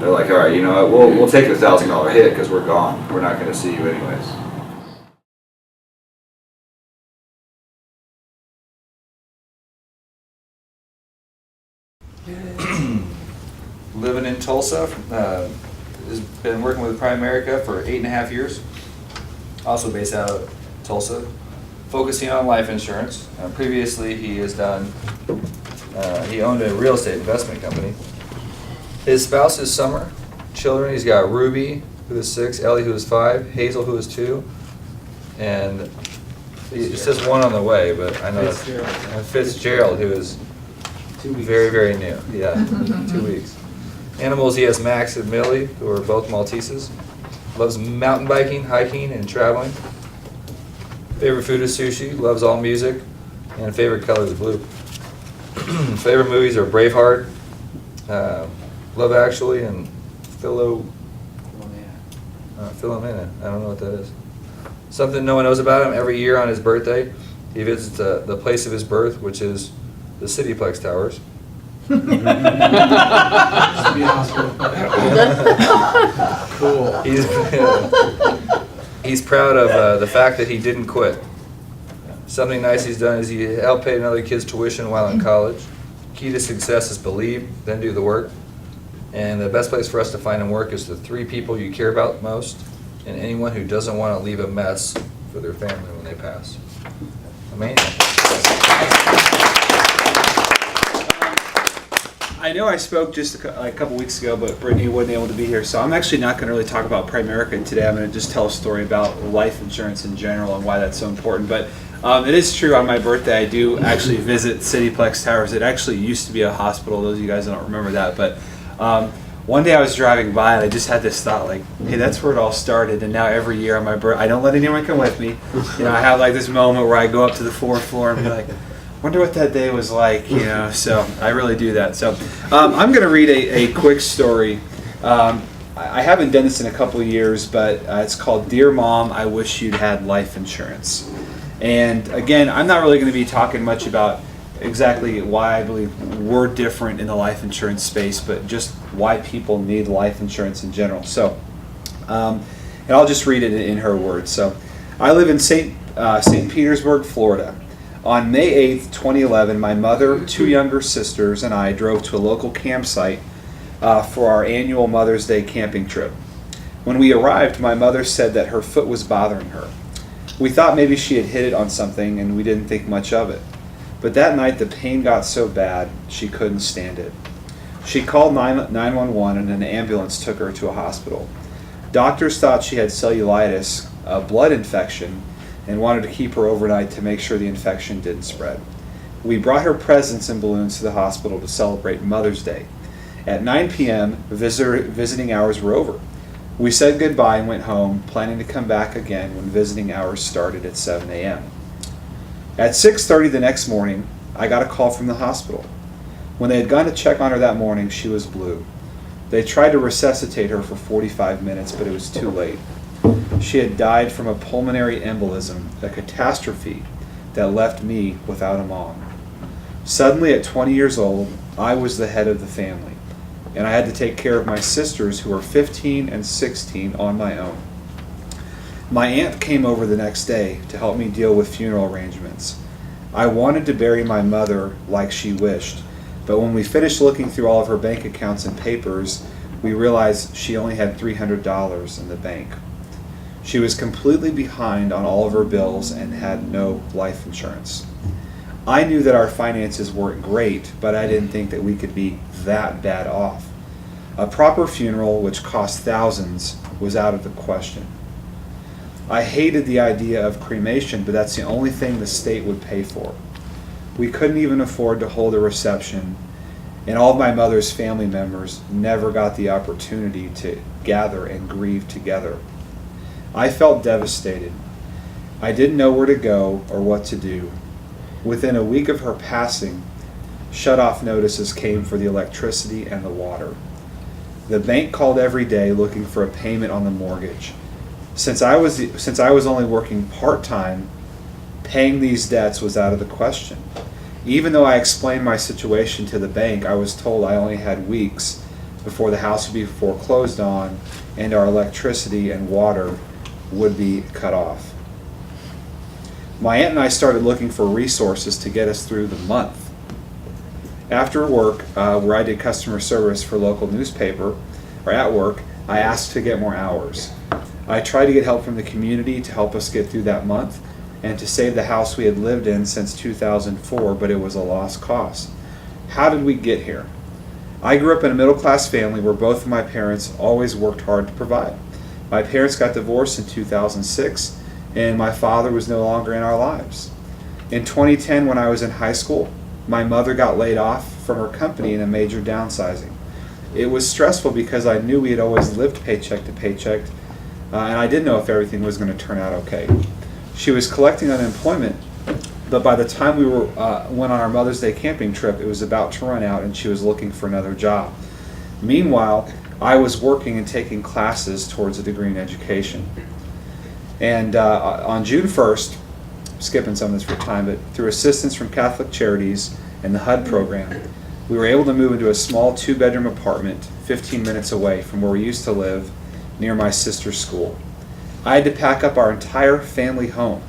Speaker 9: They're like, all right, you know what, we'll take the $1,000 hit because we're gone. We're not going to see you anyways.
Speaker 2: Living in Tulsa, has been working with Primerica for 8.5 years. Also based out of Tulsa, focusing on life insurance. Previously, he has done. He owned a real estate investment company. His spouse is Summer. Children, he's got Ruby, who is 6, Ellie, who is 5, Hazel, who is 2, and
Speaker 4: It says one on the way, but I know that's Fitzgerald, who is very, very new. Yeah, 2 weeks. Animals, he has Max and Millie, who are both Malteses. Loves mountain biking, hiking, and traveling. Favorite food is sushi. Loves all music. And favorite color is blue. Favorite movies are Braveheart, Love Actually, and Philomena. I don't know what that is. Something no one knows about him: every year on his birthday, he visits the place of his birth, which is the Cityplex Towers. Cool. He's proud of the fact that he didn't quit. Something nice he's done is he helped pay another kid's tuition while in college. Key to success is believe, then do the work. And the best place for us to find him work is the 3 people you care about most, and anyone who doesn't want to leave a mess for their family when they pass. Amazing.
Speaker 6: I know I spoke just a couple weeks ago, but Brittany wasn't able to be here, so I'm actually not going to really talk about Primerica today. I'm going to just tell a story about life insurance in general and why that's so important. But it is true, on my birthday I do actually visit Cityplex Towers. It actually used to be a hospital. Those of you guys don't remember that, but one day I was driving by and I just had this thought, like, hey, that's where it all started. And now every year on my birthday, I don't let anyone come with me. You know, I have like this moment where I go up to the 4th floor and be like, wonder what that day was like, you know. So I really do that. So I'm going to read a quick story. I haven't done this in a couple of years, but it's called Dear Mom, I Wish You'd Had Life Insurance. And again, I'm not really going to be talking much about exactly why I believe we're different in the life insurance space, but just why people need life insurance in general. So, and I'll just read it in her words. So, I live in St. Petersburg, Florida. On May 8th, 2011, my mother, 2 younger sisters, and I drove to a local campsite for our annual Mother's Day camping trip. When we arrived, my mother said that her foot was bothering her. We thought maybe she had hit it on something, and we didn't think much of it. But that night, the pain got so bad, she couldn't stand it. She called 911, and an ambulance took her to a hospital. Doctors thought she had cellulitis, a blood infection, and wanted to keep her overnight to make sure the infection didn't spread. We brought her presents and balloons to the hospital to celebrate Mother's Day. At 9 p.m., visiting hours were over. We said goodbye and went home, planning to come back again when visiting hours started at 7 a.m. At 6:30 the next morning, I got a call from the hospital. When they had gone to check on her that morning, she was blue. They tried to resuscitate her for 45 minutes, but it was too late. She had died from a pulmonary embolism, a catastrophe that left me without a mom. Suddenly, at 20 years old, I was the head of the family, and I had to take care of my sisters, who were 15 and 16, on my own. My aunt came over the next day to help me deal with funeral arrangements. I wanted to bury my mother like she wished, but when we finished looking through all of her bank accounts and papers, we realized she only had $300 in the bank. She was completely behind on all of her bills and had no life insurance. I knew that our finances weren't great, but I didn't think that we could be that bad off. A proper funeral, which cost thousands, was out of the question. I hated the idea of cremation, but that's the only thing the state would pay for. We couldn't even afford to hold a reception, and all of my mother's family members never got the opportunity to gather and grieve together. I felt devastated. I didn't know where to go or what to do. Within a week of her passing, shut-off notices came for the electricity and the water. The bank called every day looking for a payment on the mortgage. Since I was only working part-time, paying these debts was out of the question. Even though I explained my situation to the bank, I was told I only had weeks before the house would be foreclosed on and our electricity and water would be cut off. My aunt and I started looking for resources to get us through the month. After work, where I did customer service for a local newspaper, or at work, I asked to get more hours. I tried to get help from the community to help us get through that month and to save the house we had lived in since 2004, but it was a lost cause. How did we get here? I grew up in a middle-class family where both of my parents always worked hard to provide. My parents got divorced in 2006, and my father was no longer in our lives. In 2010, when I was in high school, my mother got laid off from her company in a major downsizing. It was stressful because I knew we had always lived paycheck to paycheck, and I didn't know if everything was going to turn out okay. She was collecting unemployment, but by the time we went on our Mother's Day camping trip, it was about to run out and she was looking for another job. Meanwhile, I was working and taking classes towards a degree in education. And on June 1st, skipping some of this for time, but through assistance from Catholic Charities and the HUD program, we were able to move into a small 2-bedroom apartment 15 minutes away from where we used to live, near my sister's school. I had to pack up our entire family home.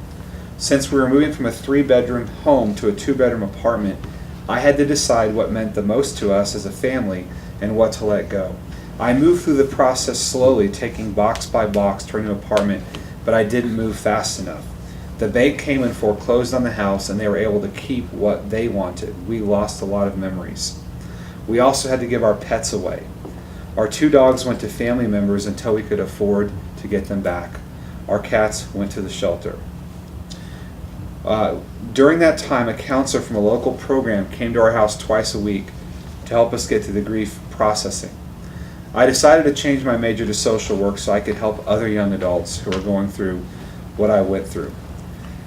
Speaker 6: Since we were moving from a 3-bedroom home to a 2-bedroom apartment, I had to decide what meant the most to us as a family and what to let go. I moved through the process slowly, taking box by box to our new apartment, but I didn't move fast enough. The bank came and foreclosed on the house, and they were able to keep what they wanted. We lost a lot of memories. We also had to give our pets away. Our 2 dogs went to family members until we could afford to get them back. Our cats went to the shelter. During that time, a counselor from a local program came to our house twice a week to help us get through the grief processing. I decided to change my major to social work so I could help other young adults who are going through what I went through.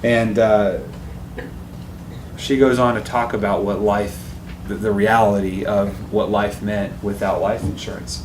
Speaker 6: And she goes on to talk about what life, the reality of what life meant without life insurance.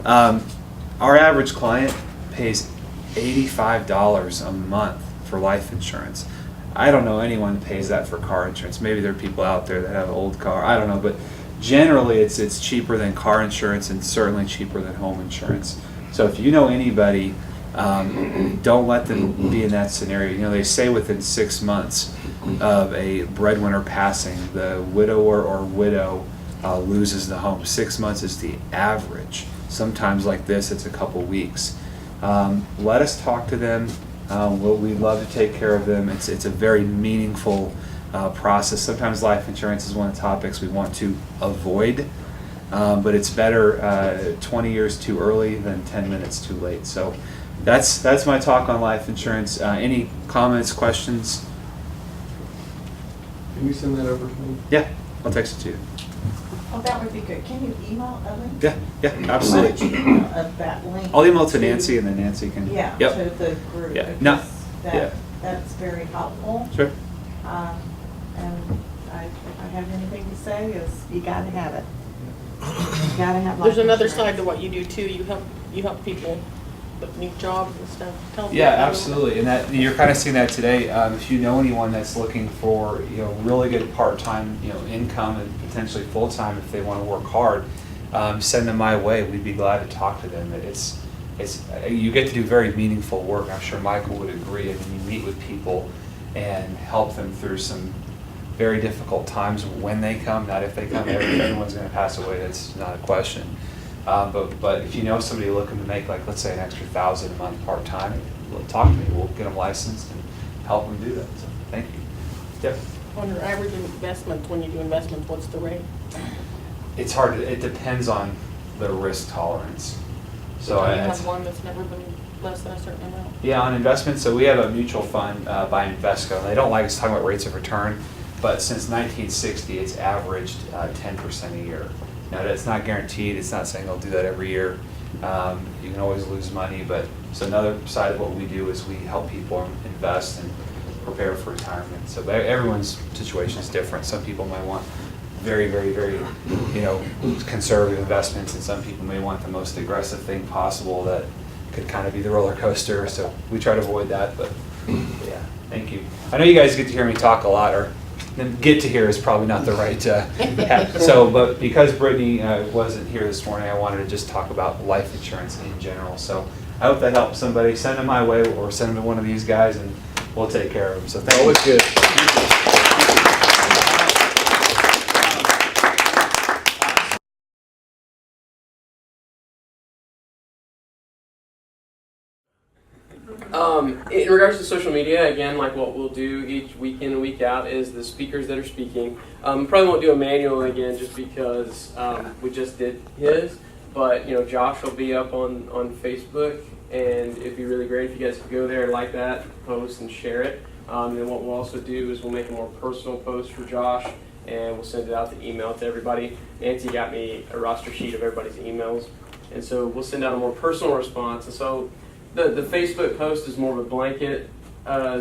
Speaker 6: Our average client pays $85 a month for life insurance. I don't know anyone that pays that for car insurance. Maybe there are people out there that have an old car. I don't know, but generally it's cheaper than car insurance and certainly cheaper than home insurance. So if you know anybody, don't let them be in that scenario. You know, they say within 6 months of a breadwinner passing, the widower or widow loses the home. 6 months is the average. Sometimes like this, it's a couple weeks. Let us talk to them. We'd love to take care of them. It's a very meaningful process. Sometimes life insurance is one of the topics we want to avoid, but it's better 20 years too early than 10 minutes too late. So that's my talk on life insurance. Any comments, questions?
Speaker 2: Can you send that over to me?
Speaker 6: Yeah, I'll text it to you.
Speaker 1: Oh, that would be good. Can you email a link?
Speaker 6: Yeah, absolutely.
Speaker 1: Why don't you email that link?
Speaker 6: I'll email to Nancy, and then Nancy can.
Speaker 1: Yeah,
Speaker 6: Yep.
Speaker 1: to the group.
Speaker 6: Yeah.
Speaker 1: Because
Speaker 6: No.
Speaker 1: that, that's very helpful.
Speaker 6: Sure.
Speaker 1: And if I have anything to say is you gotta have it. You gotta have life
Speaker 13: There's another
Speaker 1: insurance.
Speaker 13: side to what you do too. You help people with new jobs and stuff. Tell them
Speaker 6: Yeah,
Speaker 13: about that.
Speaker 6: absolutely, and that you're kind of seeing that today. If you know anyone that's looking for really good part-time income and potentially full-time if they want to work hard, send them my way. We'd be glad to talk to them. It's you get to do very meaningful work. I'm sure Michael would agree. I mean, you meet with people and help them through some very difficult times when they come, not if they come. Everyone's going to pass away. That's not a question. But if you know somebody looking to make, like, let's say an extra $1,000 a month part-time, talk to me. We'll get them licensed and help them do that. So thank you. Yep.
Speaker 13: On your average investment, when you do investments, what's the rate?
Speaker 6: It's hard. It depends on the risk tolerance. So
Speaker 13: you have one that's never been less than a certain amount.
Speaker 6: Yeah, on investments. So we have a mutual fund by Invesco. And they don't like us talking about rates of return, but since 1960, it's averaged 10% a year. Now, that's not guaranteed. It's not saying they'll do that every year. You can always lose money, but so another side of what we do is we help people invest and prepare for retirement. So everyone's situation is different. Some people might want very, very, very, conservative investments, and some people may want the most aggressive thing possible that could kind of be the roller coaster. So we try to avoid that, but yeah, thank you. I know you guys get to hear me talk a lot, or get to hear is probably not the right. But because Brittany wasn't here this morning, I wanted to just talk about life insurance in general. So I hope that helps somebody. Send them my way, or send them to one of these guys, and we'll take care of them. So thank you.
Speaker 2: Always good.
Speaker 17: In regards to social media, again, like what we'll do each week in and week out is the speakers that are speaking. Probably won't do a manual again just because we just did his, but Josh will be up on Facebook and it'd be really great if you guys could go there, like that post, and share it. And what we'll also do is we'll make a more personal post for Josh, and we'll send it out to email to everybody. Nancy got me a roster sheet of everybody's emails, and so we'll send out a more personal response. And so the Facebook post is more of a blanket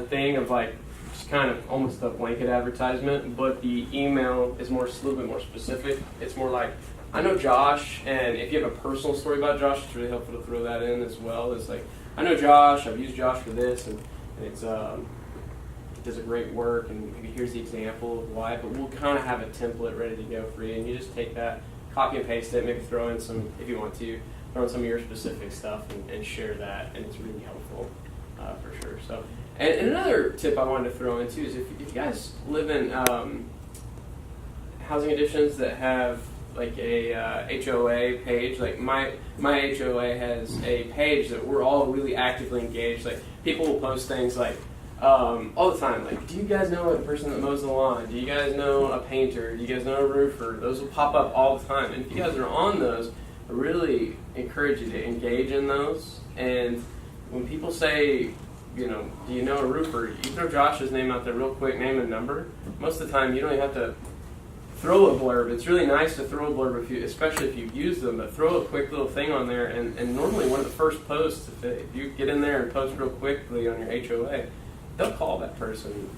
Speaker 17: thing of like just kind of almost a blanket advertisement, but the email is a little bit more specific. It's more like, I know Josh, and if you have a personal story about Josh, it's really helpful to throw that in as well. It's like, I know Josh, I've used Josh for this, and it's it does a great work, and maybe here's the example of why, but we'll kind of have a template ready to go for you, and you just take that, copy and paste it, maybe throw in some, if you want to, throw in some of your specific stuff and share that, and it's really helpful for sure. So, and another tip I wanted to throw in too is if you guys live in housing additions that have like a HOA page, like my HOA has a page that we're all really actively engaged. Like people will post things like all the time, like, do you guys know a person that mows the lawn? Do you guys know a painter? Do you guys know a roofer? Those will pop up all the time, and if you guys are on those, I really encourage you to engage in those. And when people say, you know, do you know a roofer? You throw Josh's name out there real quick, name and number. Most of the time, you don't even have to throw a blurb. It's really nice to throw a blurb, especially if you've used them, but throw a quick little thing on there. And normally one of the first posts, if you get in there and post real quickly on your HOA, they'll call that person,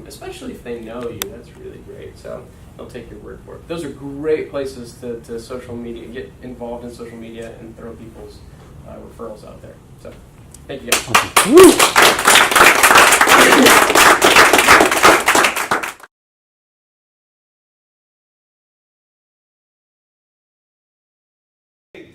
Speaker 17: especially if they know you. That's really great. So they'll take your word for it. Those are great places to social media, get involved in social media and throw people's referrals out there. So thank you guys.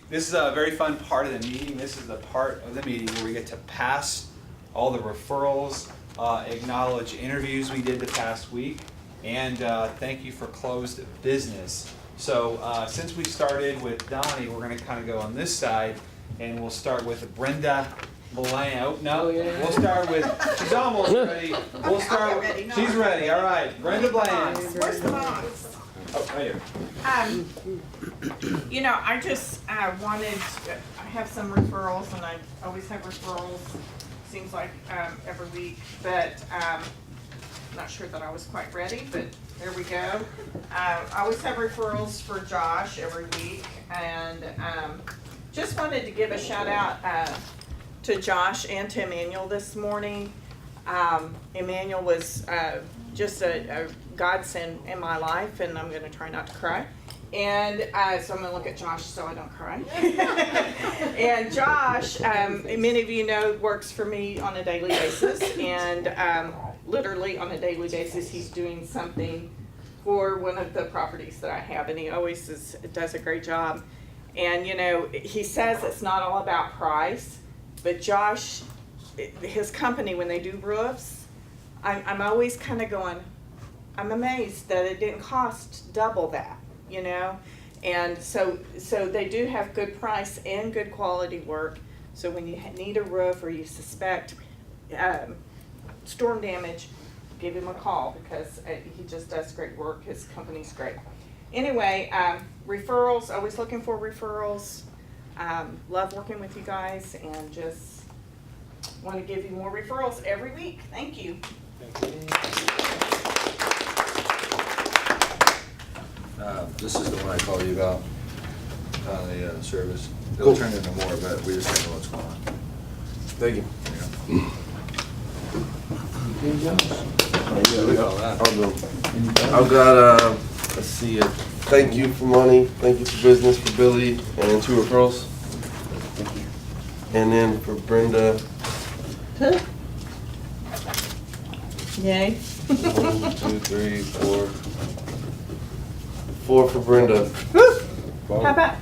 Speaker 6: This is a very fun part of the meeting. This is the part of the meeting where we get to pass all the referrals, acknowledge interviews we did the past week, and thank you for closed business. So since we started with Donnie, we're going to kind of go on this side, and we'll start with Brenda Bland. Oh, no, we'll start with, she's almost ready. We'll start with, she's ready. All right, Brenda Bland.
Speaker 1: Where's the box?
Speaker 6: Oh, right here.
Speaker 1: You know, I just wanted, I have some referrals, and I always have referrals, seems like every week, but I'm not sure that I was quite ready, but there we go. I always have referrals for Josh every week, and just wanted to give a shout out to Josh and to Emmanuel this morning. Emmanuel was just a godsend in my life, and I'm going to try not to cry. And so I'm going to look at Josh so I don't cry. And Josh, many of you know, works for me on a daily basis, and literally on a daily basis he's doing something for one of the properties that I have, and he always does a great job. And you know, he says it's not all about price, but Josh, his company, when they do roofs, I'm always kind of going, I'm amazed that it didn't cost double that, you know. And so they do have good price and good quality work. So when you need a roof or you suspect storm damage, give him a call, because he just does great work. His company's great. Anyway, referrals, always looking for referrals. Love working with you guys, and just want to give you more referrals every week. Thank you.
Speaker 4: This is the one I called you about on the service. It'll turn into more, but we just don't know what's going on.
Speaker 21: Thank you. I've got let's see, thank you for money, thank you for business for Billy, and 2 referrals. And then for Brenda.
Speaker 1: Yay.
Speaker 21: 1, 2, 3, 4. 4 for Brenda.
Speaker 1: How about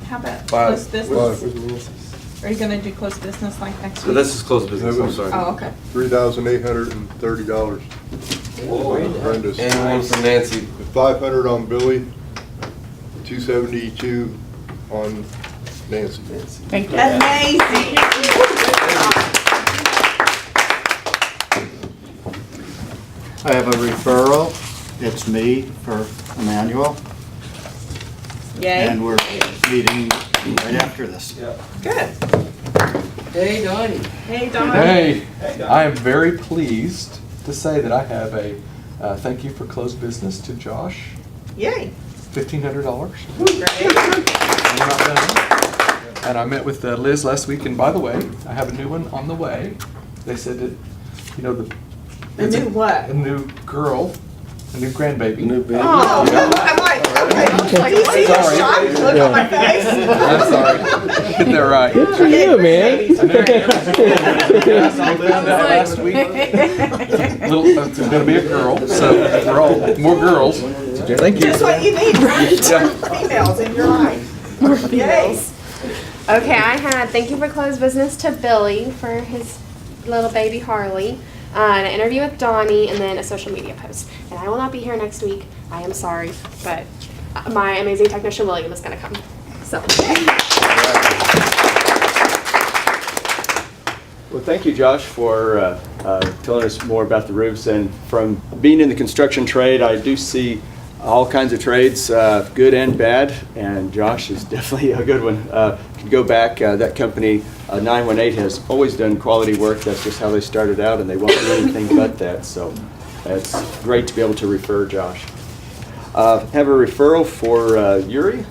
Speaker 21: 5.
Speaker 1: close business? Are you going to do close business like next week?
Speaker 21: This is close business, I'm sorry.
Speaker 1: Oh, okay.
Speaker 10: $3,830. Brenda's.
Speaker 21: And 1 for Nancy.
Speaker 10: 500 on Billy, 272 on Nancy.
Speaker 1: Thank you. Amazing.
Speaker 11: I have a referral. It's me for Emmanuel.
Speaker 1: Yay.
Speaker 11: And we're meeting right after this.
Speaker 1: Good.
Speaker 16: Hey, Donnie.
Speaker 1: Hey, Don.
Speaker 2: Hey, I am very pleased to say that I have a thank you for closed business to Josh.
Speaker 1: Yay.
Speaker 2: $1,500.
Speaker 1: Great.
Speaker 2: And I met with Liz last week, and by the way, I have a new one on the way. They said that, you know,
Speaker 1: A new what?
Speaker 2: A new girl, a new grandbaby.
Speaker 21: New baby.
Speaker 1: Oh, I'm like, okay. Do you see the shocked look on my face?
Speaker 2: I'm sorry. Get that right.
Speaker 1: Good for you, man.
Speaker 2: Last week. It's going to be a girl, so we're all more girls. Thank you.
Speaker 1: Just what you need, right?
Speaker 2: Yeah.
Speaker 1: Females in your life. Yes.
Speaker 15: Okay, I had thank you for closed business to Billy for his little baby Harley, an interview with Donnie, and then a social media post. And I will not be here next week. I am sorry, but my amazing technician William is going to come. So.
Speaker 14: Well, thank you, Josh, for telling us more about the roofs. And from being in the construction trade, I do see all kinds of trades, good and bad. And Josh is definitely a good one. If you go back, that company, 918, has always done quality work. That's just how they started out, and they won't do anything but that. So it's great to be able to refer Josh. Have a referral for Yuri.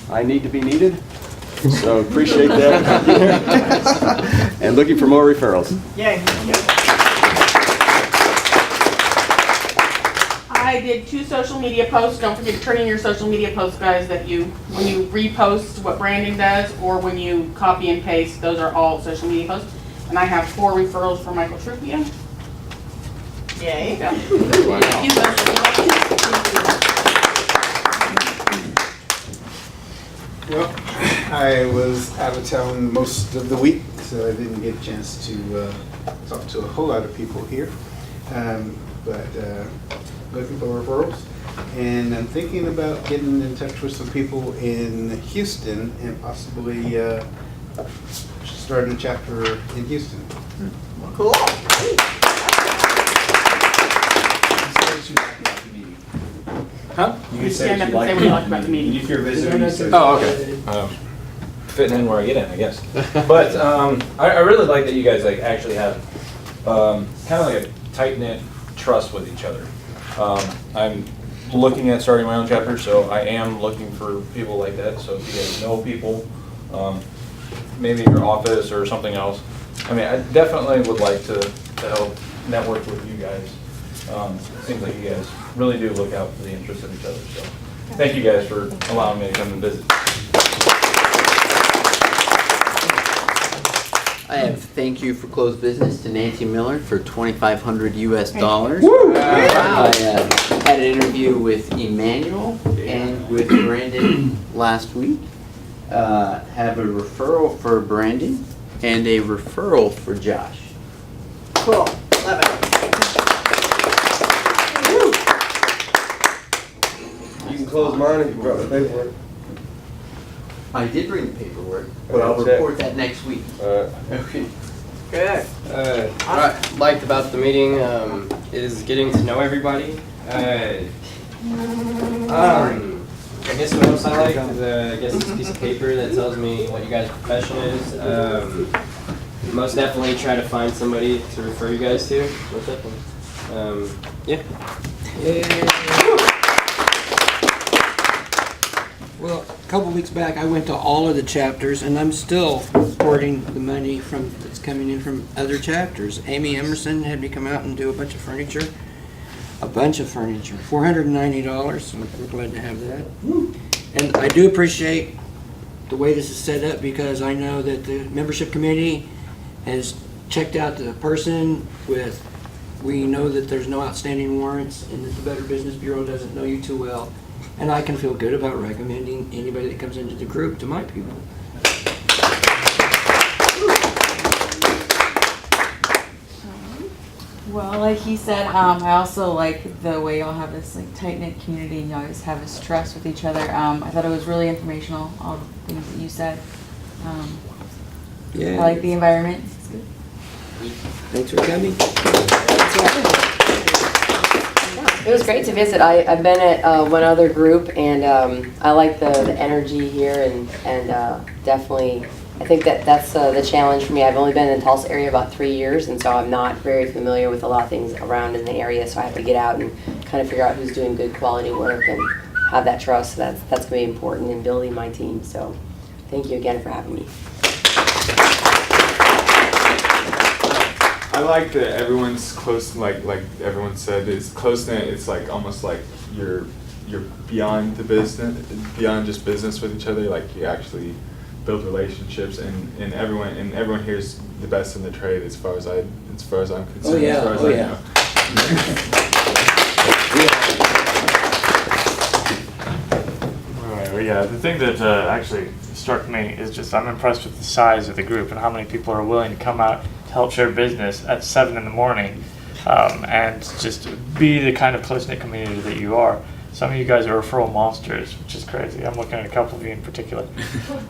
Speaker 14: I need to be needed. So appreciate that. And looking for more referrals.
Speaker 1: Yay.
Speaker 13: I did 2 social media posts. Don't forget to turn in your social media posts, guys, that when you repost what branding does or when you copy and paste, those are all social media posts. And I have 4 referrals for Michael Trupia.
Speaker 1: Yay.
Speaker 12: Well, I was out of town most of the week, so I didn't get a chance to talk to a whole lot of people here. But looking for referrals. And I'm thinking about getting in touch with some people in Houston and possibly starting a chapter in Houston.
Speaker 1: Cool.
Speaker 12: Huh?
Speaker 13: You can stand up and say what you liked about the meeting.
Speaker 18: If you're visiting, you say.
Speaker 4: Oh, okay. Fitting in where I get in, I guess. But I really like that you guys like actually have kind of like a tight-knit trust with each other. I'm looking at starting my own chapter, so I am looking for people like that. So if you guys know people, maybe your office or something else, I mean, I definitely would like to help network with you guys. It seems like you guys really do look out for the interests of each other. So thank you guys for allowing me to come and visit.
Speaker 5: I have thank you for closed business to Nancy Miller for $2,500 US. I had an interview with Emmanuel and with Brandon last week. Have a referral for Brandon and a referral for Josh.
Speaker 1: Cool. Love it.
Speaker 21: You can close mine if you brought the paperwork.
Speaker 5: I did bring the paperwork, but I'll report that next week. Okay.
Speaker 1: Good.
Speaker 3: What I liked about the meeting is getting to know everybody. I guess what else I like is I guess this piece of paper that tells me what you guys' profession is. Most definitely try to find somebody to refer you guys to. Most definitely. Yeah.
Speaker 16: Well, a couple weeks back, I went to all of the chapters, and I'm still reporting the money that's coming in from other chapters. Amy Emerson had me come out and do a bunch of furniture. $490. We're glad to have that. And I do appreciate the way this is set up because I know that the membership committee has checked out the person with, we know that there's no outstanding warrants and that the Better Business Bureau doesn't know you too well. And I can feel good about recommending anybody that comes into the group to my people.
Speaker 22: Well, like he said, I also like the way y'all have this like tight-knit community and y'all just have this trust with each other. I thought it was really informational, all the things that you said.
Speaker 16: Yeah.
Speaker 22: I like the environment. It's good.
Speaker 16: Thanks for coming.
Speaker 19: It was great to visit. I've been at one other group, and I like the energy here, and definitely I think that's the challenge for me. I've only been in the Tulsa area about 3 years, and so I'm not very familiar with a lot of things around in the area, so I have to get out and kind of figure out who's doing good quality work and have that trust. That's going to be important in building my team. So thank you again for having me.
Speaker 18: I like that everyone's close, like everyone said, it's close-knit. It's like almost like you're beyond the business, beyond just business with each other. Like you actually build relationships, and everyone here's the best in the trade as far as I'm concerned.
Speaker 16: Oh yeah,
Speaker 18: as far as
Speaker 16: oh
Speaker 18: I
Speaker 16: yeah.
Speaker 18: know.
Speaker 7: Right, well, yeah, the thing that actually struck me is just I'm impressed with the size of the group and how many people are willing to come out to help share business at 7 in the morning and just be the kind of close-knit community that you are. Some of you guys are referral monsters, which is crazy. I'm looking at a couple of you in particular.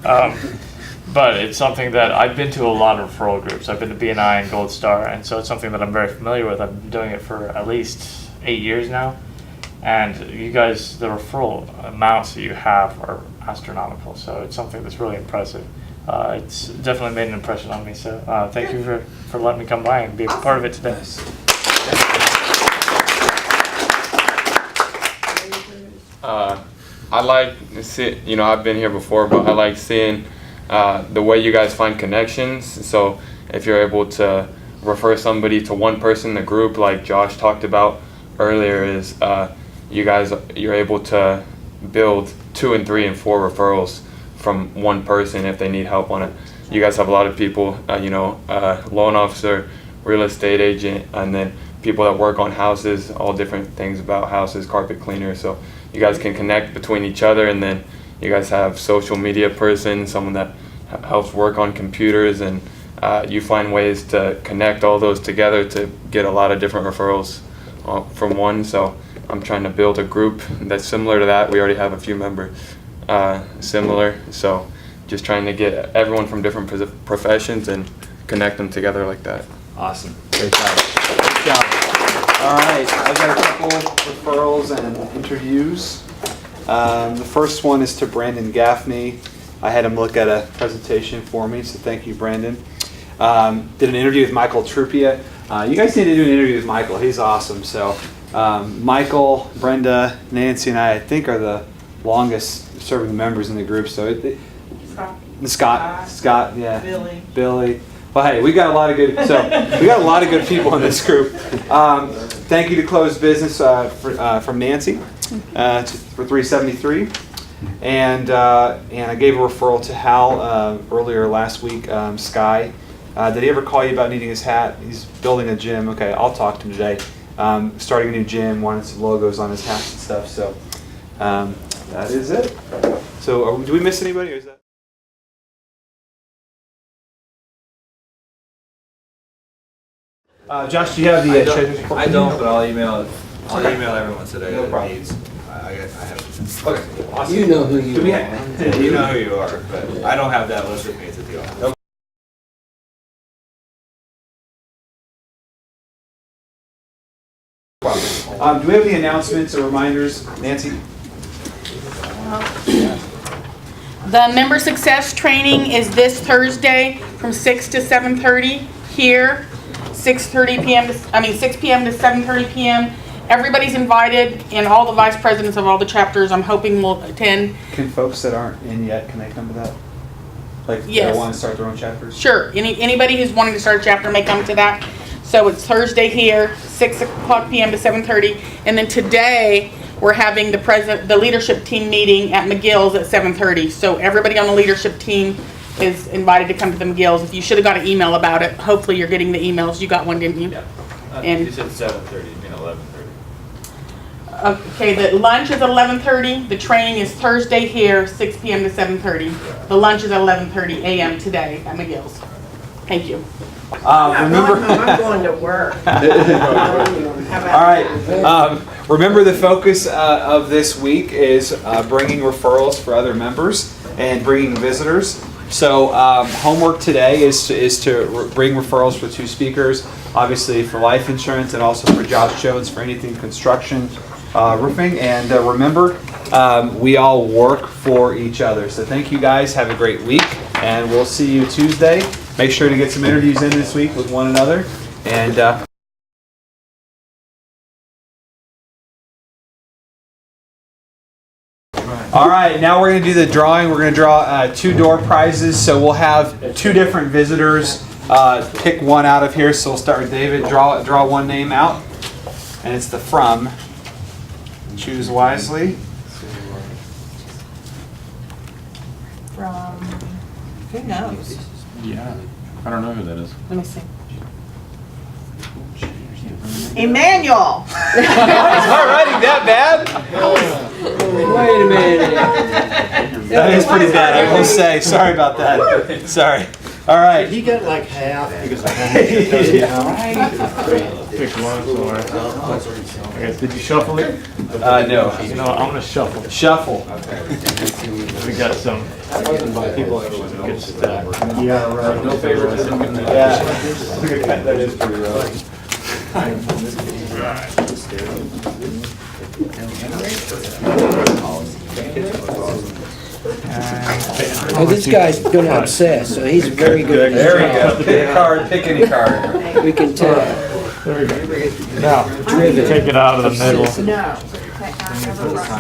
Speaker 7: But it's something that I've been to a lot of referral groups. I've been to BNI and Gold Star, and so it's something that I'm very familiar with. I've been doing it for at least 8 years now. And you guys, the referral amounts that you have are astronomical. So it's something that's really impressive. It's definitely made an impression on me. So thank you for letting me come by and be a part of it today.
Speaker 8: I like see, I've been here before, but I like seeing the way you guys find connections. So if you're able to refer somebody to one person in the group, like Josh talked about earlier, is you're able to build 2 and 3 and 4 referrals from one person if they need help on it. You guys have a lot of people, loan officer, real estate agent, and then people that work on houses, all different things about houses, carpet cleaner. So you guys can connect between each other, and then you guys have social media person, someone that helps work on computers, and you find ways to connect all those together to get a lot of different referrals from one. So I'm trying to build a group that's similar to that. We already have a few members similar, so just trying to get everyone from different professions and connect them together like that.
Speaker 6: Awesome. Great job. Great job. All right, I've got a couple referrals and interviews. The first one is to Brandon Gaffney. I had him look at a presentation for me, so thank you, Brandon. Did an interview with Michael Trupia. You guys need to do an interview with Michael. He's awesome. So Michael, Brenda, Nancy, and I think are the longest serving members in the group. So Scott, yeah, Billy. Well, hey, we got a lot of good people in this group. Thank you to Closed Business from Nancy for 373, and I gave a referral to Hal earlier last week. Sky, did he ever call you about needing his hat? He's building a gym. Okay, I'll talk to him today. Starting a new gym, wanted some logos on his hats and stuff. So that is it. So do we miss anybody, or is that? Josh, do you have the treasurer's report?
Speaker 4: I don't, but I'll email everyone today.
Speaker 6: No problem.
Speaker 4: I have. Okay, awesome.
Speaker 16: You know who you are.
Speaker 4: You know who you are, but I don't have that list with me at the office.
Speaker 6: Do we have any announcements or reminders, Nancy?
Speaker 13: The member success training is this Thursday from 6 to 7:30 here. 6 p.m. to 7:30 p.m. Everybody's invited, and all the vice presidents of all the chapters I'm hoping will attend.
Speaker 6: Can folks that aren't in yet, can they come to that? Like,
Speaker 13: Yes.
Speaker 6: they want to start their own chapters?
Speaker 13: Sure, anybody who's wanting to start a chapter may come to that. So it's Thursday here, 6 p.m. to 7:30, and then today we're having the leadership team meeting at McGill's at 7:30. So everybody on the leadership team is invited to come to the McGill's. If you should have got an email about it, hopefully you're getting the emails. You got one, didn't you?
Speaker 4: Yeah.
Speaker 13: And
Speaker 4: You said 7:30, you mean 11:30.
Speaker 13: okay, the lunch is at 11:30. The training is Thursday here, 6 p.m. to 7:30. The lunch is at 11:30 a.m. today at McGill's. Thank you.
Speaker 6: Remember,
Speaker 1: I'm going to work.
Speaker 6: all right. Remember, the focus of this week is bringing referrals for other members and bringing visitors. So homework today is to bring referrals for 2 speakers, obviously for life insurance and also for Josh Jones for anything construction, roofing. And remember, we all work for each other. So thank you guys. Have a great week. and we'll see you Tuesday. Make sure to get some interviews in this week with one another. And all right, now we're going to do the drawing. We're going to draw 2 door prizes. So we'll have 2 different visitors pick one out of here. So we'll start with David. Draw one name out, and it's the from. Choose wisely.
Speaker 1: From, who knows?
Speaker 9: Yeah, I don't know who that is.
Speaker 1: Let me see. Emmanuel.
Speaker 6: Is my writing that bad?
Speaker 16: Wait a minute.
Speaker 6: That is pretty bad, I will say. Sorry about that. Sorry. All right.
Speaker 11: He got like half because I
Speaker 7: Pick one somewhere. I guess, did you shuffle it?
Speaker 6: No.
Speaker 7: You know what, I'm gonna shuffle.
Speaker 6: Shuffle.
Speaker 7: We got some people good stuff.
Speaker 11: Yeah, right.
Speaker 18: No favoritism.
Speaker 6: Yeah. That is pretty rough.
Speaker 16: Oh, this guy's gonna obsess, so he's very good.
Speaker 6: There we go. Pick a card, pick any card.
Speaker 16: We can tell.
Speaker 7: There we go. Now, take it out of the middle.
Speaker 1: No.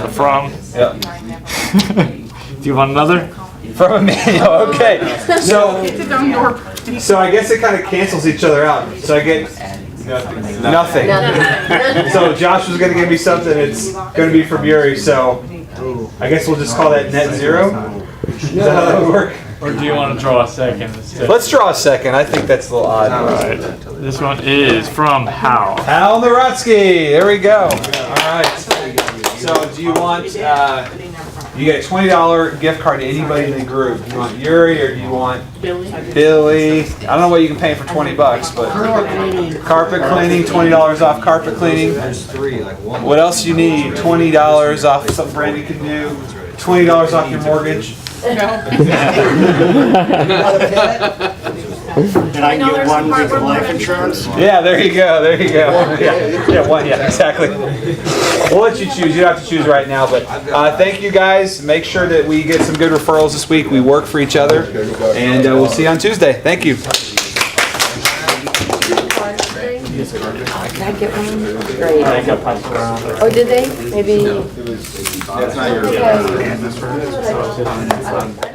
Speaker 7: From.
Speaker 6: Yep.
Speaker 7: Do you want another?
Speaker 6: From Emmanuel, okay. So I guess it kind of cancels each other out. So I get nothing. So Josh was going to give me something. It's going to be from Yuri. So I guess we'll just call that net 0. Is that how that would work?
Speaker 7: Or do you want to draw a second instead?
Speaker 6: Let's draw a second. I think that's a little odd.
Speaker 7: All right. This one is from Hal.
Speaker 6: Hal Narutsky. There we go. All right. So do you want, you get a $20 gift card to anybody in the group. Do you want Yuri or do you want Billy? I don't know what you can pay for $20, but carpet cleaning, $20 off carpet cleaning.
Speaker 4: There's 3, like one.
Speaker 6: What else you need? $20 off something Brandy can do. $20 off your mortgage.
Speaker 11: And I can get one with life insurance?
Speaker 6: Yeah, there you go. There you go. Yeah, one. Yeah, exactly. We'll let you choose. You don't have to choose right now, but thank you guys. Make sure that we get some good referrals this week. We work for each other, and we'll see you on Tuesday. Thank you.
Speaker 19: Can I get one? Great.
Speaker 7: I got passed around.
Speaker 19: Oh, did they? Maybe.
Speaker 18: That's not your.
Speaker 19: Okay.